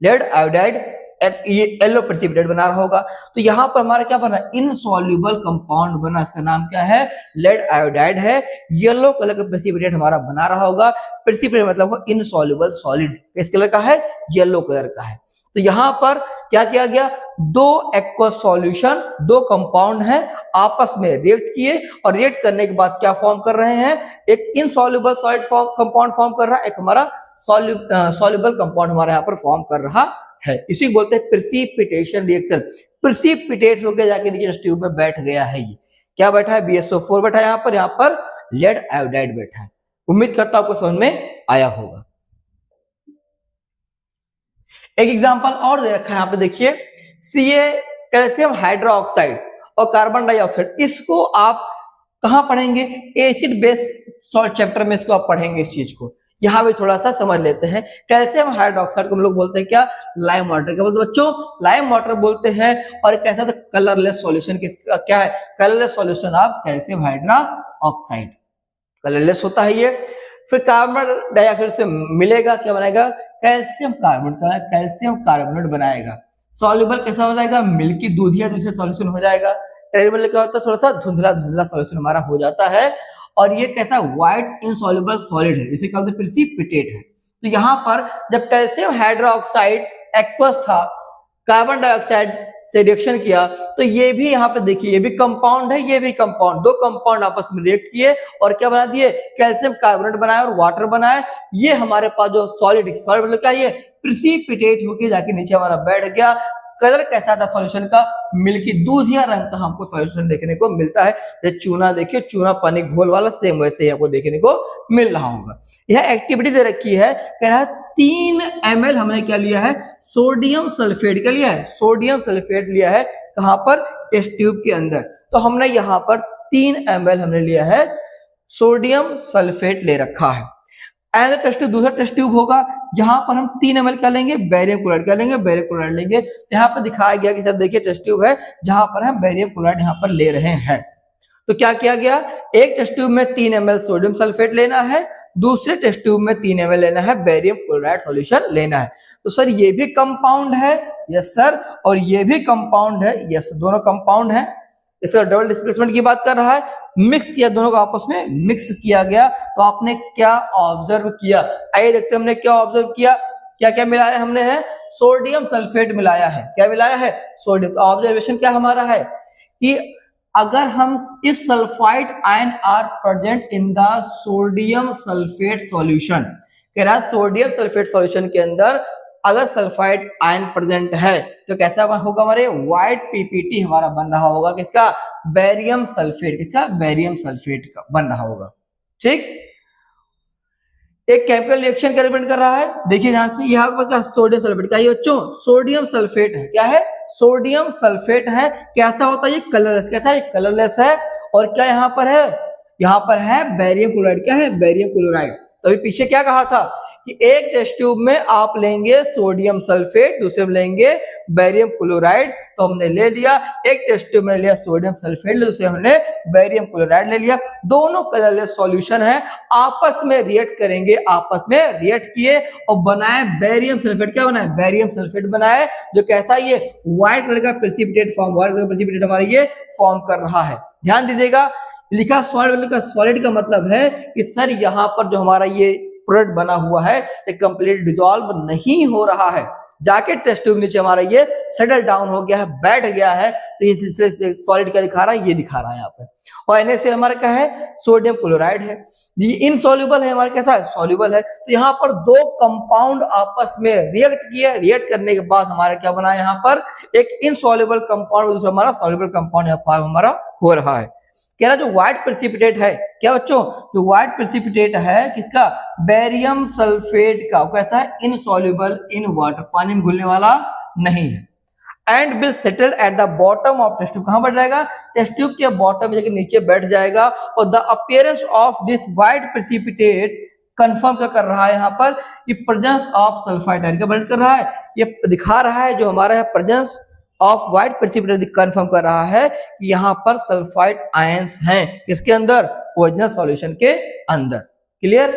लेड आयोडाइड, ये येलो प्रेसिपिटेट बना रहा होगा। तो यहाँ पर हमारा क्या बना, इनसॉल्युबल कंपाउंड बना, इसका नाम क्या है, लेड आयोडाइड है, येलो कलर का प्रेसिपिटेट हमारा बना रहा होगा। प्रेसिपिटेट मतलब वो इनसॉल्युबल सॉलिड, किस कलर का है, येलो कलर का है। तो यहाँ पर क्या किया गया, दो एक्वस सॉल्यूशन, दो कंपाउंड है, आपस में रिएक्ट किए, और रिएक्ट करने के बाद क्या फॉर्म कर रहे हैं, एक इनसॉल्युबल सॉलिड कंपाउंड फॉर्म कर रहा है, एक हमारा सॉल्युबल कंपाउंड हमारा यहाँ पर फॉर्म कर रहा है। इसी को बोलते हैं प्रेसिपिटेशन रिएक्शन। प्रेसिपिटेट होकर जाके नीचे टेस्ट ट्यूब में बैठ गया है। ये क्या बैठा है, BSO4 बैठा है यहाँ पर लेड आयोडाइड बैठा है। उम्मीद करता हूं आपको समझ में आया होगा। एक एग्जांपल और दे रखा है यहाँ पे, देखिए Ca कैल्शियम हाइड्रोक्साइड और कार्बन डाइऑक्साइड, इसको आप कहां पढ़ेंगे, एसिड बेस सॉल्ट चैप्टर में इसको आप पढ़ेंगे। इस चीज को यहां भी थोड़ा सा समझ लेते हैं। कैल्शियम हाइड्रोक्साइड को हम लोग बोलते हैं क्या, लाइम वाटर। क्या बोलते हैं बच्चों, लाइम वाटर बोलते हैं। और कैसा था, कलरलेस सॉल्यूशन, किसका क्या है, colourless solution of calcium hydroxide, colourless होता है ये। फिर कार्बन डाइऑक्साइड से मिलेगा, क्या बनाएगा, कैल्शियम कार्बोनेट, कैल्शियम कार्बोनेट बनाएगा। सॉल्युबल कैसा हो जाएगा, मिल्की दूधिया दूसरे सॉल्यूशन हो जाएगा। टेरेबल क्या होता है, थोड़ा सा धुंधला धुंधला सॉल्यूशन हमारा हो जाता है। और ये कैसा व्हाइट इनसॉल्युबल सॉलिड है, इसे कहते हैं प्रेसिपिटेट है। तो यहाँ पर जब कैल्शियम हाइड्रोक्साइड एक्वस था, कार्बन डाइऑक्साइड से रिएक्शन किया, तो ये भी यहाँ पे देखिए, ये भी कंपाउंड है, ये भी कंपाउंड, दो कंपाउंड आपस में रिएक्ट किए और क्या बना दिए, कैल्शियम कार्बोनेट बनाया और वाटर बनाया। ये हमारे पास जो सॉलिड मतलब क्या, ये प्रेसिपिटेट होके जाके नीचे हमारा बैठ गया। कलर कैसा था सॉल्यूशन का, मिल्की दूधिया रंग का हमको सॉल्यूशन देखने को मिलता है। जैसे चूना, देखिए चूना पानी घोल वाला, सेम वैसे ही आपको देखने को मिल रहा होगा। यह एक्टिविटी दे रखी है, कह रहा है 3 ml हमने क्या लिया है, सोडियम सल्फेट का लिया है, सोडियम सल्फेट लिया है कहां पर, टेस्ट ट्यूब के अंदर। तो हमने यहाँ पर 3 ml हमने लिया है सोडियम सल्फेट ले रखा है। एंड टेस्ट ट्यूब, दूसरा टेस्ट ट्यूब होगा जहां पर हम 3 ml क्या लेंगे, बेरियम क्लोराइड क्या लेंगे, बेरियम क्लोराइड लेंगे। यहाँ पर दिखाया गया कि सर देखिए टेस्ट ट्यूब है जहां पर हम बेरियम क्लोराइड यहाँ पर ले रहे हैं। तो क्या किया गया, एक टेस्ट ट्यूब में 3 ml सोडियम सल्फेट लेना है, दूसरे टेस्ट ट्यूब में 3 ml लेना है बेरियम क्लोराइड सॉल्यूशन लेना है। तो सर ये भी कंपाउंड है, यस सर, और ये भी कंपाउंड है, यस, दोनों कंपाउंड है। इसका डबल डिस्प्लेसमेंट की बात कर रहा है, मिक्स किया, दोनों को आपस में मिक्स किया गया। तो आपने क्या ऑब्जर्व किया, आइए देखते हैं हमने क्या ऑब्जर्व किया। क्या क्या मिलाया हमने है, सोडियम सल्फेट मिलाया है। क्या मिलाया है, सोडियम। तो ऑब्जर्वेशन क्या हमारा है कि अगर हम इस sulphide ion are present in the sodium sulphate solution, कह रहा है सोडियम सल्फेट सॉल्यूशन के अंदर अगर सल्फाइड आयन प्रेजेंट है तो कैसा होगा, हमारे व्हाइट पीपीटी हमारा बन रहा होगा, किसका, बेरियम सल्फेट, किसका, बेरियम सल्फेट का बन रहा होगा। ठीक, एक केमिकल रिएक्शन क्या रिप्रेजेंट कर रहा है, देखिए ध्यान से, यहाँ पर सोडियम सल्फेट, क्या है बच्चों, सोडियम सल्फेट है। क्या है, सोडियम सल्फेट है। कैसा होता है ये, कलरलेस। कैसा है, कलरलेस है। और क्या यहाँ पर है, यहाँ पर है बेरियम क्लोराइड। क्या है, बेरियम क्लोराइड। तो अभी पीछे क्या कहा था कि एक टेस्ट ट्यूब में आप लेंगे सोडियम सल्फेट, दूसरे में लेंगे बेरियम क्लोराइड। तो हमने ले लिया, एक टेस्ट ट्यूब में लिया सोडियम सल्फेट, दूसरे हमने बेरियम क्लोराइड ले लिया। दोनों कलरलेस सॉल्यूशन है, आपस में रिएक्ट करेंगे, आपस में रिएक्ट किए और बनाए बेरियम सल्फेट। क्या बनाए, बेरियम सल्फेट बनाए, जो कैसा, ये व्हाइट कलर का प्रेसिपिटेट फॉर्म, व्हाइट कलर का प्रेसिपिटेट हमारा ये फॉर्म कर रहा है। ध्यान दीजिएगा, लिखा सॉलिड का, सॉलिड का मतलब है कि सर यहाँ पर जो हमारा ये प्रोडक्ट बना हुआ है ये कंप्लीट डिसॉल्व नहीं हो रहा है, जाके टेस्ट ट्यूब नीचे हमारा ये सेटल डाउन हो गया है, बैठ गया है। तो ये सिलसिले से सॉलिड क्या दिखा रहा है, ये दिखा रहा है यहाँ पे। और NaCl हमारा क्या है, सोडियम क्लोराइड है। ये इनसॉल्युबल है, हमारा कैसा है, सॉल्युबल है। तो यहाँ पर दो कंपाउंड आपस में रिएक्ट किए, रिएक्ट करने के बाद हमारा क्या बना, यहाँ पर एक इनसॉल्युबल कंपाउंड, दूसरा हमारा सॉल्युबल कंपाउंड यहाँ पर हमारा हो रहा है। कह रहा जो व्हाइट प्रेसिपिटेट है, क्या बच्चों, जो व्हाइट प्रेसिपिटेट है किसका, बेरियम सल्फेट का, कैसा है, इनसॉल्युबल इन वाटर, पानी में घुलने वाला नहीं है, and will settle at the bottom of test tube, कहां बैठ जाएगा, टेस्ट ट्यूब के बॉटम में जाके नीचे बैठ जाएगा, और the appearance of this white precipitate confirm क्या कर रहा है यहाँ पर, ये प्रेजेंस ऑफ सल्फाइड आयन का वर्णन कर रहा है, ये दिखा रहा है जो हमारा है presence of white precipitate confirm कर रहा है कि यहाँ पर सल्फाइड आयंस हैं, किसके अंदर, ओरिजिनल सॉल्यूशन के अंदर। क्लियर।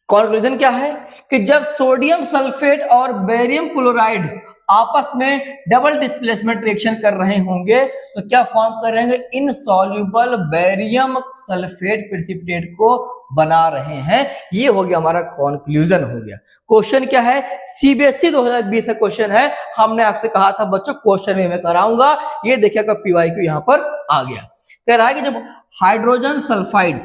कंक्लूजन क्या है कि जब सोडियम सल्फेट और बेरियम क्लोराइड आपस में डबल डिस्प्लेसमेंट रिएक्शन कर रहे होंगे तो क्या फॉर्म कर रहे हैं, इनसॉल्युबल बेरियम सल्फेट प्रेसिपिटेट को बना रहे हैं। ये हो गया हमारा कंक्लूजन हो गया। क्वेश्चन क्या है, सीबीएसई 2020 का क्वेश्चन है, हमने आपसे कहा था बच्चों क्वेश्चन में मैं कराऊंगा, ये देखिएगा पीवाईक्यू यहां पर आ गया। कह रहा है कि जब हाइड्रोजन सल्फाइड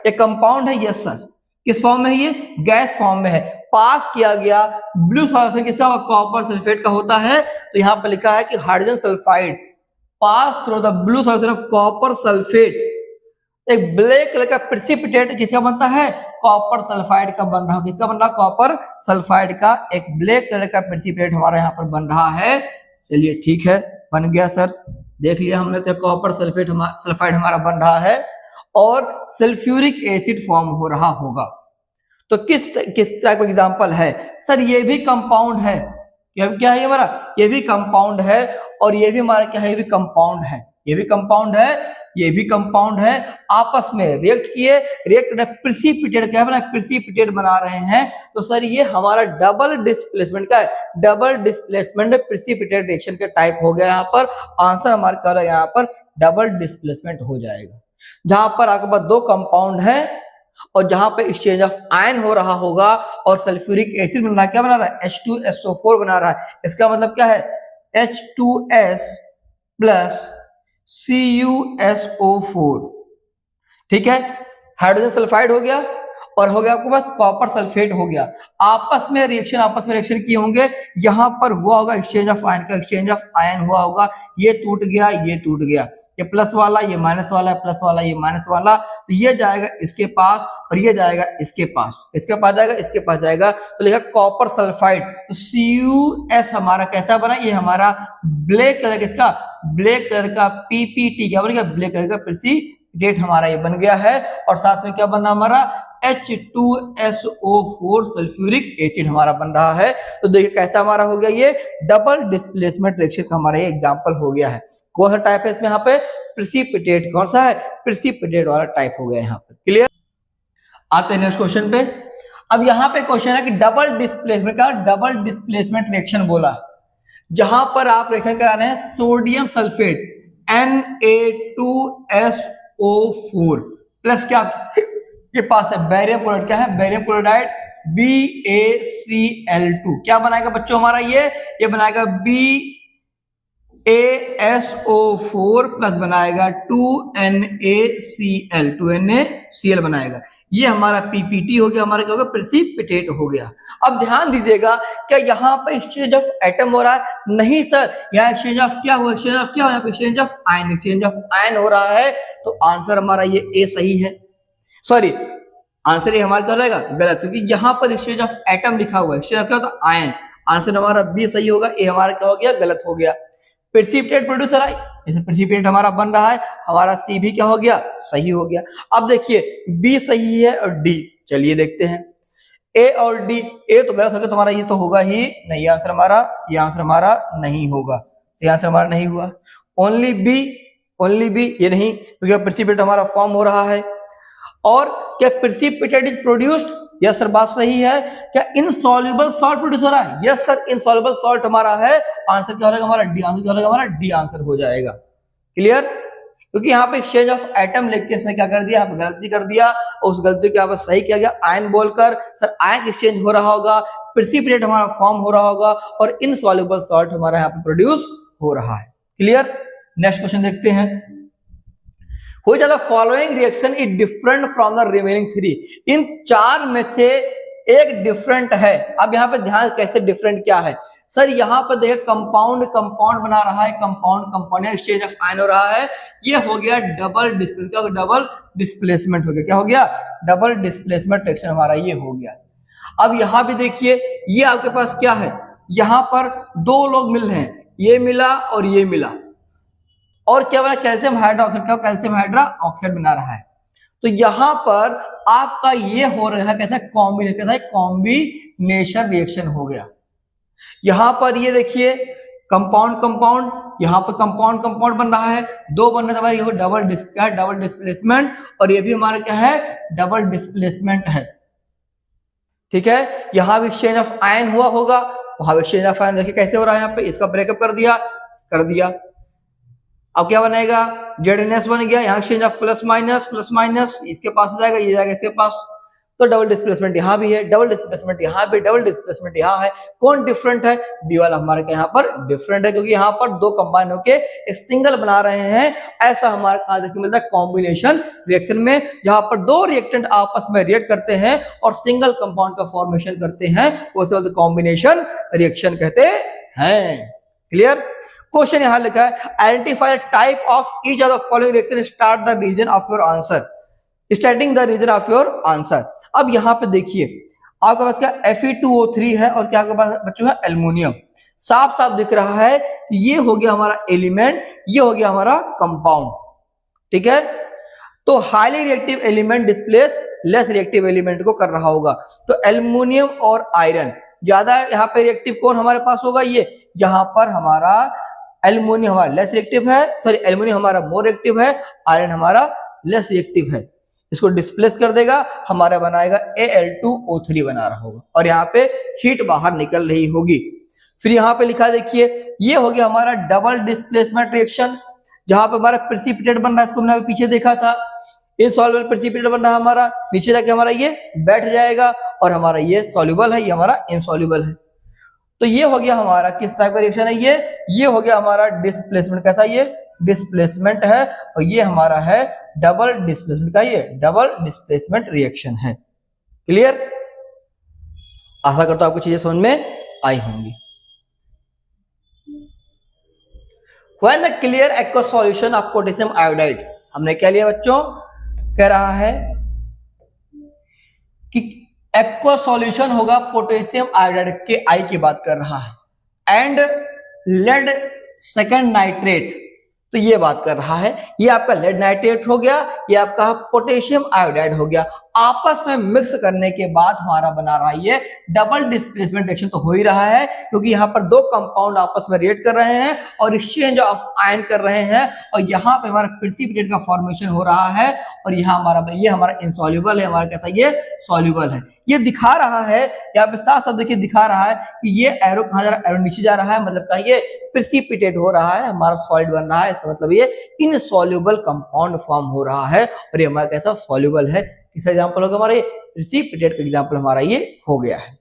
ये कंपाउंड है, यस सर, किस फॉर्म में है, ये गैस फॉर्म में है, पास किया गया ब्लू सॉल्यूशन किसका, कॉपर सल्फेट का होता है, तो यहां पर लिखा है कि hydrogen sulphide pass through the blue solution of copper sulphate, एक ब्लैक कलर का प्रेसिपिटेट किसका बनता है, कॉपर सल्फाइड का बन रहा है, किसका बन रहा है, कॉपर सल्फाइड का एक ब्लैक कलर का प्रेसिपिटेट हमारा यहाँ पर बन रहा है। चलिए ठीक है, बन गया सर, देख लिया हमने, तो कॉपर सल्फाइड हमारा बन रहा है और सल्फ्यूरिक एसिड फॉर्म हो रहा होगा। तो किस टाइप का एग्जांपल है सर, ये भी कंपाउंड है, क्या है हमारा, ये भी कंपाउंड है, और ये भी हमारा क्या है, ये भी कंपाउंड है, ये भी कंपाउंड है, ये भी कंपाउंड है, आपस में रिएक्ट किए, रिएक्ट प्रेसिपिटेट क्या बना, प्रेसिपिटेट बना रहे हैं, तो सर ये हमारा डबल डिस्प्लेसमेंट का है, डबल डिस्प्लेसमेंट प्रेसिपिटेट रिएक्शन का टाइप हो गया। यहाँ पर आंसर हमारा क्या यहाँ पर डबल डिस्प्लेसमेंट हो जाएगा, जहां पर आपके पास दो कंपाउंड है और जहां पे एक्सचेंज ऑफ आयन हो रहा होगा और सल्फ्यूरिक एसिड बन रहा है, क्या बना रहा है, H2SO4 बना रहा है। इसका मतलब क्या है, H2S प्लस CuSO4, ठीक है, हाइड्रोजन सल्फाइड हो गया और हो गया आपके पास कॉपर सल्फेट हो गया, आपस में रिएक्शन किए होंगे, यहां पर हुआ होगा एक्सचेंज ऑफ आयन का, एक्सचेंज ऑफ आयन हुआ होगा, ये टूट गया, ये टूट गया, ये प्लस वाला, ये माइनस वाला, प्लस वाला, ये माइनस वाला, तो ये जाएगा इसके पास और ये जाएगा इसके पास, इसके पास जाएगा, इसके पास जाएगा, तो लिखा कॉपर सल्फाइड, तो CuS हमारा कैसा बना, ये हमारा ब्लैक कलर, किसका, ब्लैक कलर का PPT क्या बन गया, ब्लैक कलर का प्रेसिपिटेट हमारा ये बन गया है, और साथ में क्या बना हमारा H2SO4 सल्फ्यूरिक एसिड हमारा बन रहा है। तो देखिए कैसा हमारा हो गया, ये डबल डिस्प्लेसमेंट रिएक्शन का हमारा ये एग्जांपल हो गया है। कौन सा टाइप है इसमें, यहाँ पे प्रेसिपिटेट, कौन सा है, प्रेसिपिटेट वाला टाइप हो गया यहाँ पे। क्लियर। आते हैं नेक्स्ट क्वेश्चन पे। अब यहाँ पे क्वेश्चन है कि डबल डिस्प्लेसमेंट का, डबल डिस्प्लेसमेंट रिएक्शन बोला, जहां पर आप रिएक्शन कराने हैं सोडियम सल्फेट Na2SO4 प्लस क्या के पास है बेरियम क्लोराइड, क्या है, बेरियम क्लोराइड BaCl2, क्या बनाएगा बच्चों हमारा, ये बनाएगा BaSO4 प्लस बनाएगा 2NaCl बनाएगा, ये हमारा PPT हो गया, हमारा क्या हो गया, प्रेसिपिटेट हो गया। अब ध्यान दीजिएगा, क्या यहाँ पे एक्सचेंज ऑफ एटम हो रहा है, नहीं सर, यहाँ एक्सचेंज ऑफ क्या हुआ, एक्सचेंज ऑफ क्या हुआ, यहाँ पे exchange of ion, exchange of ion हो रहा है, तो आंसर हमारा ये ए सही है, सॉरी आंसर ये हमारा क्या हो जाएगा, गलत, क्योंकि यहाँ पर एक्सचेंज ऑफ एटम लिखा हुआ है, एक्सचेंज ऑफ क्या होता है, आयन, आंसर हमारा बी सही होगा, ए हमारा क्या हो गया, गलत हो गया। प्रेसिपिटेट प्रोड्यूसर आई, जैसे प्रेसिपिटेट हमारा बन रहा है, हमारा सी भी क्या हो गया, सही हो गया। अब देखिए बी सही है और डी, चलिए देखते हैं ए और डी, ए तो गलत हो गया, तुम्हारा ये तो होगा ही नहीं, आंसर हमारा, ये आंसर हमारा नहीं होगा, ये आंसर हमारा नहीं हुआ। ओनली बी ये नहीं, क्योंकि प्रेसिपिटेट हमारा फॉर्म हो रहा है। और क्या precipitate is produced, yes sir बात सही है। क्या इनसॉल्युबल सॉल्ट प्रोड्यूस हो रहा है, यस सर इनसॉल्युबल सॉल्ट हमारा है, आंसर क्या हो जाएगा हमारा डी, आंसर क्या हो जाएगा हमारा डी आंसर हो जाएगा। क्लियर, क्योंकि यहाँ पे एक्सचेंज ऑफ एटम लेके इसने क्या कर दिया, यहाँ पे गलती कर दिया, और उस गलती को यहाँ पे सही किया गया आयन बोलकर, सर आयन एक्सचेंज हो रहा होगा, प्रेसिपिटेट हमारा फॉर्म हो रहा होगा, और इनसॉल्युबल सॉल्ट हमारा यहाँ पे प्रोड्यूस हो रहा है। क्लियर, नेक्स्ट क्वेश्चन देखते हैं। Which of the following reaction is different from the remaining three? इन चार में से एक डिफरेंट है। अब यहाँ पे ध्यान कैसे डिफरेंट क्या है सर, यहाँ पर देखिए कंपाउंड कंपाउंड बना रहा है, compound compound exchange of ion हो रहा है, ये हो गया डबल डिस्प्लेसमेंट। क्या डबल डिस्प्लेसमेंट हो गया, क्या हो गया डबल डिस्प्लेसमेंट रिएक्शन हमारा ये हो गया। अब यहाँ भी देखिए ये आपके पास क्या है, यहाँ पर दो लोग मिल रहे हैं, ये मिला और ये मिला, और क्या बना कैल्शियम हाइड्रोक्साइड, क्या कैल्शियम हाइड्रा ऑक्साइड बना रहा है। तो यहां पर आपका ये हो रहा है कैसा कॉम्बिनेशन, कैसा कॉम्बिनेशन रिएक्शन हो गया। यहां पर ये देखिए कंपाउंड कंपाउंड, यहां पर कंपाउंड कंपाउंड बन रहा है, दो बनने के बाद ये डबल डिस्प्लेसमेंट, और ये भी हमारा क्या है डबल डिस्प्लेसमेंट है। ठीक है, यहां भी एक्सचेंज ऑफ आयन हुआ होगा, वहां भी एक्सचेंज ऑफ आयन देखिए कैसे हो रहा है, यहाँ पे इसका ब्रेकअप कर दिया। अब क्या बनेगा जेडएनएस बन गया, यहाँ एक्सचेंज ऑफ प्लस माइनस, इसके पास जाएगा, ये जाएगा इसके पास, तो डबल डिस्प्लेसमेंट यहाँ भी है, डबल डिस्प्लेसमेंट यहाँ पे, डबल डिस्प्लेसमेंट यहाँ है। कौन डिफरेंट है, डी वाला हमारे यहाँ पर डिफरेंट है, क्योंकि यहाँ पर दो कंबाइन होके एक सिंगल बना रहे हैं। ऐसा हमारे कहा देखिए मिलता है कॉम्बिनेशन रिएक्शन में, जहां पर दो रिएक्टेंट आपस में रिएक्ट करते हैं और सिंगल कंपाउंड का फॉर्मेशन करते हैं, उसे कॉम्बिनेशन रिएक्शन कहते हैं। क्लियर। क्वेश्चन यहां लिखा है identify type of each of the following reaction, start the reason of your answer, starting the reason of your answer. अब यहां पे देखिए आपके पास क्या Fe2O3 है, और क्या आपके पास बच्चों है एल्युमिनियम। साफ साफ दिख रहा है कि ये हो गया हमारा एलिमेंट, ये हो गया हमारा कंपाउंड। ठीक है, तो highly reactive element displace less reactive element को कर रहा होगा। तो एल्युमिनियम और आयरन ज्यादा यहाँ पे रिएक्टिव कौन हमारे पास होगा, ये यहाँ पर हमारा एल्युमिनियम हमारा लेस रिएक्टिव है, सॉरी एल्युमिनियम हमारा मोर रिएक्टिव है, आयरन हमारा लेस रिएक्टिव है। इसको डिस्प्लेस कर देगा, हमारा बनाएगा Al2O3 बना रहा होगा, और यहाँ पे हीट बाहर निकल रही होगी। फिर यहाँ पे लिखा देखिए ये हो गया हमारा डबल डिस्प्लेसमेंट रिएक्शन, जहां पे हमारा प्रेसिपिटेट बन रहा है, इसको हमने पीछे देखा था, इनसॉल्युबल प्रेसिपिटेट बन रहा है हमारा, नीचे जाके हमारा ये बैठ जाएगा, और हमारा ये सॉल्युबल है, ये हमारा इनसॉल्युबल है। तो ये हो गया हमारा किस टाइप का रिएक्शन है, ये हो गया हमारा डिस्प्लेसमेंट। कैसा ये डिस्प्लेसमेंट है, और ये हमारा है डबल डिस्प्लेसमेंट का, ये डबल डिस्प्लेसमेंट रिएक्शन है। क्लियर। आशा करता हूं आपको चीजें समझ में आई होंगी। When the clear aqueous solution of potassium iodide, हमने क्या लिया बच्चों, कह रहा है कि एक्वस सॉल्यूशन होगा पोटेशियम आयोडाइड के, आई की बात कर रहा है, एंड लेड सेकेंड नाइट्रेट, तो ये बात कर रहा है, ये आपका लेड नाइट्रेट हो गया, ये आपका पोटेशियम आयोडाइड हो गया, आपस में मिक्स करने के बाद हमारा बना रहा है ये डबल डिस्प्लेसमेंट रिएक्शन। तो हो ही रहा है, क्योंकि यहाँ पर दो कंपाउंड आपस में रिएक्ट कर रहे हैं और एक्सचेंज ऑफ आयन कर रहे हैं, और यहाँ पे हमारा प्रेसिपिटेट का फॉर्मेशन हो रहा है, और यहाँ हमारा ये हमारा इनसॉल्युबल है, हमारा कैसा ये सॉल्युबल है। ये दिखा रहा है यहाँ पे साफ साफ देखिए दिखा रहा है कि ये एरो कहाँ जा रहा है, एरो नीचे जा रहा है, मतलब क्या ये प्रेसिपिटेट हो रहा है, हमारा सॉलिड बन रहा है, इसका मतलब ये इनसॉल्युबल कंपाउंड फॉर्म हो रहा है, और ये हमारा कैसा सॉल्युबल है। इसका एग्जांपल होगा हमारा ये प्रेसिपिटेट का एग्जांपल हमारा ये हो गया है।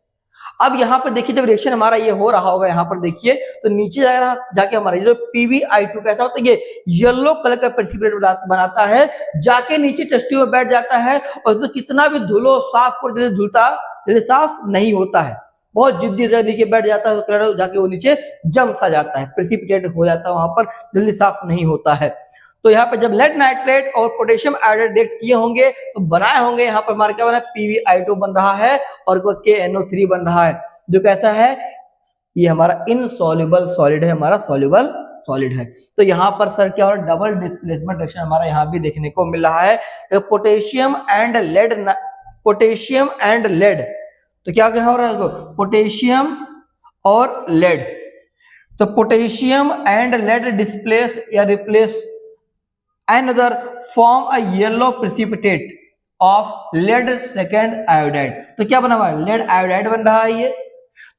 अब यहाँ पर देखिए जब रिएक्शन हमारा ये हो रहा होगा, यहाँ पर देखिए तो नीचे जाके हमारा जो PbI2 कैसा होता है, ये येलो कलर का प्रेसिपिटेट बनाता है, जाके नीचे टेस्ट ट्यूब में बैठ जाता है, और तो कितना भी धुलो साफ कर जैसे धुलता जैसे साफ नहीं होता है, बहुत जिद्दी से नीचे बैठ जाता है, तो जाके वो नीचे जम सा जाता है, प्रेसिपिटेट हो जाता है, वहां पर जल्दी साफ नहीं होता है। तो यहाँ पे जब लेड नाइट्रेट और पोटेशियम आयोडाइड रिएक्ट किए होंगे तो बनाए होंगे, यहाँ पर हमारा क्या बना है PbI2 बन रहा है, और KNO3 बन रहा है, जो कैसा है ये हमारा इनसॉल्युबल सॉलिड है, हमारा सॉल्युबल सॉलिड है। तो यहाँ पर सर क्या हो रहा है डबल डिस्प्लेसमेंट रिएक्शन हमारा यहाँ भी देखने को मिल रहा है। तो पोटेशियम एंड लेड, तो क्या हो रहा है पोटेशियम और लेड, तो पोटेशियम एंड लेड डिस्प्लेस या replace another form a yellow precipitate of lead second iodide। तो क्या बना हुआ है लेड आयोडाइड बन रहा है ये।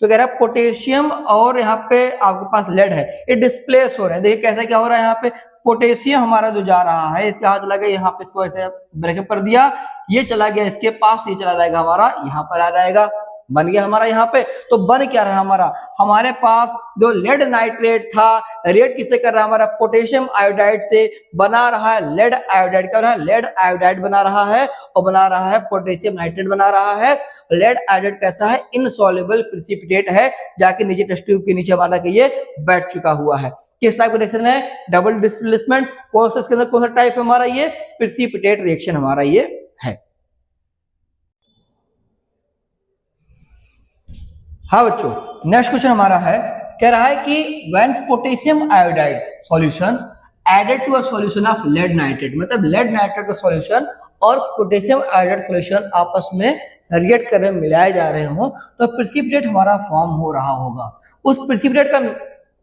तो कह रहा है पोटेशियम और यहाँ पे आपके पास लेड है, ये डिस्प्लेस हो रहे हैं। देखिए कैसा क्या हो रहा है, यहाँ पे पोटेशियम हमारा जो जा रहा है इसके हाथ चला गया, यहाँ पे इसको ऐसे ब्रेकअप कर दिया, ये चला गया इसके पास, ये चला जाएगा हमारा यहाँ पर आ जाएगा। बन गया हमारा यहाँ पे। तो बन क्या रहा हमारा, हमारे पास जो लेड नाइट्रेट था, रिएक्ट किससे कर रहा है हमारा, पोटेशियम आयोडाइड से बना रहा है लेड आयोडाइड। क्या बना है, लेड आयोडाइड बना रहा है और बना रहा है पोटेशियम नाइट्रेट बना रहा है। लेड आयोडाइड कैसा है, इनसॉल्युबल प्रेसिपिटेट है, जाके नीचे टेस्ट ट्यूब के नीचे हमारा ये बैठ चुका हुआ है। किस टाइप का रिएक्शन है, डबल डिस्प्लेसमेंट। कौन सा इसके अंदर कौन सा टाइप है हमारा, ये प्रेसिपिटेट रिएक्शन हमारा ये है। हाँ बच्चों, नेक्स्ट क्वेश्चन हमारा है, कह रहा है कि when potassium iodide solution added to a solution of lead nitrate, मतलब लेड नाइट्रेट का सॉल्यूशन और पोटेशियम आयोडाइड सॉल्यूशन आपस में रिएक्ट करने में मिलाए जा रहे हो तो प्रेसिपिटेट हमारा फॉर्म हो रहा होगा। उस प्रेसिपिटेट का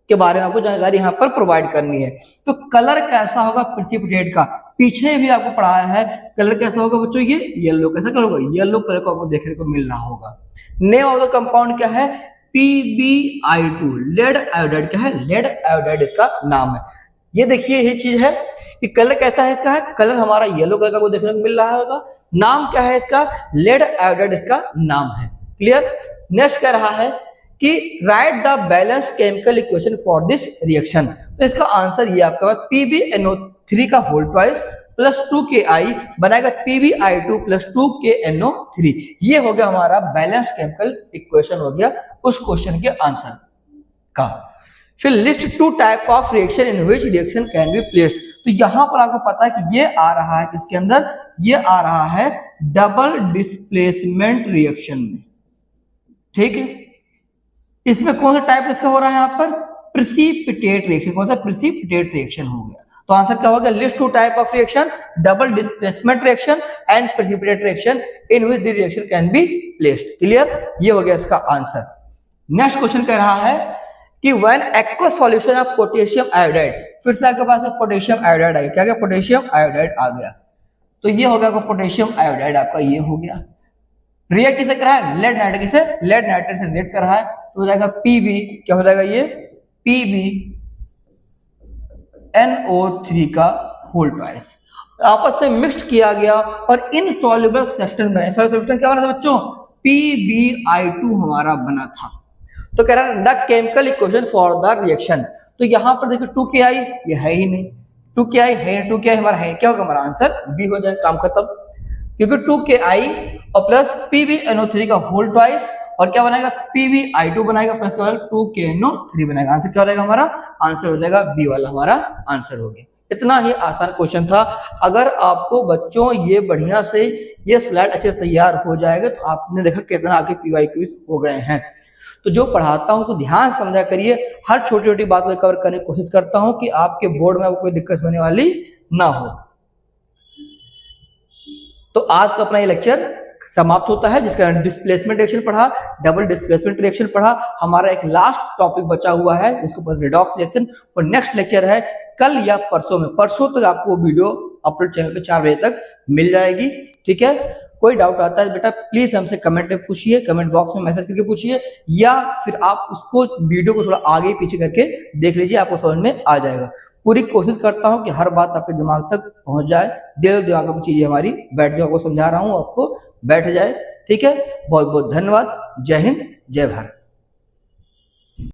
के बारे में आपको जानकारी यहाँ पर प्रोवाइड करनी है। तो कलर कैसा होगा प्रेसिपिटेट का, पीछे भी आपको पढ़ाया है। कलर कैसा होगा बच्चों, ये येलो। कैसा कलर होगा, येलो कलर को आपको देखने को मिल रहा होगा। नेम ऑफ द कंपाउंड क्या है, PbI2, लेड आयोडाइड। क्या है, लेड आयोडाइड इसका नाम है। ये देखिए ये चीज है कि कलर कैसा है इसका, है कलर हमारा येलो कलर का आपको देखने को मिल रहा होगा। नाम क्या है इसका, लेड आयोडाइड इसका नाम है। क्लियर। नेक्स्ट कह रहा है कि right the balance chemical equation for this reaction. तो इसका आंसर ये आपका PbNO3 का होल ट्वाइस प्लस 2Ki बनाएगा PbI2 प्लस 2KNO3। ये हो गया हमारा बैलेंस केमिकल इक्वेशन, हो गया उस क्वेश्चन के आंसर का। फिर list two type of reaction in which reaction can be placed. तो यहां पर आपको पता है कि ये आ रहा है किसके अंदर, ये आ रहा है डबल डिस्प्लेसमेंट रिएक्शन में। ठीक है, इसमें कौन सा टाइप इसका हो रहा है यहाँ पर, प्रेसिपिटेट रिएक्शन। कौन सा, प्रेसिपिटेट रिएक्शन हो गया। तो आंसर क्या होगा, list two type of reaction, double displacement reaction and precipitate reaction in which the reaction can be placed. Clear, ये हो गया इसका आंसर। नेक्स्ट क्वेश्चन कह रहा है कि when aqueous solution of potassium iodide, फिर से आपके पास पोटेशियम आयोडाइड आ गया। क्या, पोटेशियम आयोडाइड आ गया। तो ये हो गया पोटेशियम आयोडाइड आपका, ये हो गया। रिएक्ट किसे कर रहा है, लेड नाइट्रेट से, लेड नाइट्रेट से रिएक्ट कर रहा है। तो हो जाएगा Pb, क्या हो जाएगा ये PbNO3 का होल ट्वाइस, आपस में मिक्स्ड किया गया और इनसॉल्युबल सब्सटेंस बना। सब्सटेंस क्या बना था बच्चों, PbI2 हमारा बना था। तो कह रहा है the chemical equation for the reaction. तो यहां पर देखो 2Ki ये है ही नहीं, 2Ki है, 2Ki हमारा है, क्या होगा हमारा आंसर बी हो जाए, काम खत्म। क्योंकि 2Ki और प्लस PbNO3 का होल ट्वाइस और क्या बनाएगा, PbI2 बनाएगा प्लस 2KNO3 बनाएगा। आंसर क्या हो जाएगा हमारा, आंसर हो जाएगा बी वाला हमारा आंसर हो गया। इतना ही आसान क्वेश्चन था। अगर आपको बच्चों ये बढ़िया से ये स्लाइड अच्छे से तैयार हो जाएगा तो आपने देखा कितना आपके PYQs हो गए हैं। तो जो पढ़ाता हूं तो ध्यान से समझा करिए, हर छोटी छोटी बात को कवर करने की कोशिश करता हूं कि आपके बोर्ड में कोई दिक्कत होने वाली ना हो। तो आज का अपना ये लेक्चर समाप्त होता है, जिसका डिस्प्लेसमेंट रिएक्शन पढ़ा, डबल डिस्प्लेसमेंट रिएक्शन पढ़ा। हमारा एक लास्ट टॉपिक बचा हुआ है जिसको रिडॉक्स रिएक्शन, और नेक्स्ट लेक्चर है कल या परसों में। परसों तक आपको वीडियो अपलोड चैनल पे 4 बजे तक मिल जाएगी। ठीक है, कोई डाउट आता है बेटा प्लीज हमसे कमेंट में पूछिए, कमेंट बॉक्स में मैसेज करके पूछिए, या फिर आप उसको वीडियो को थोड़ा आगे पीछे करके देख लीजिए, आपको समझ में आ जाएगा। पूरी कोशिश करता हूं कि हर बात आपके दिमाग तक पहुंच जाए, दिमाग में चीजें हमारी बैठ जाए, आपको समझा रहा हूं आपको बैठ जाए। ठीक है, बहुत बहुत धन्यवाद। जय हिंद, जय भारत।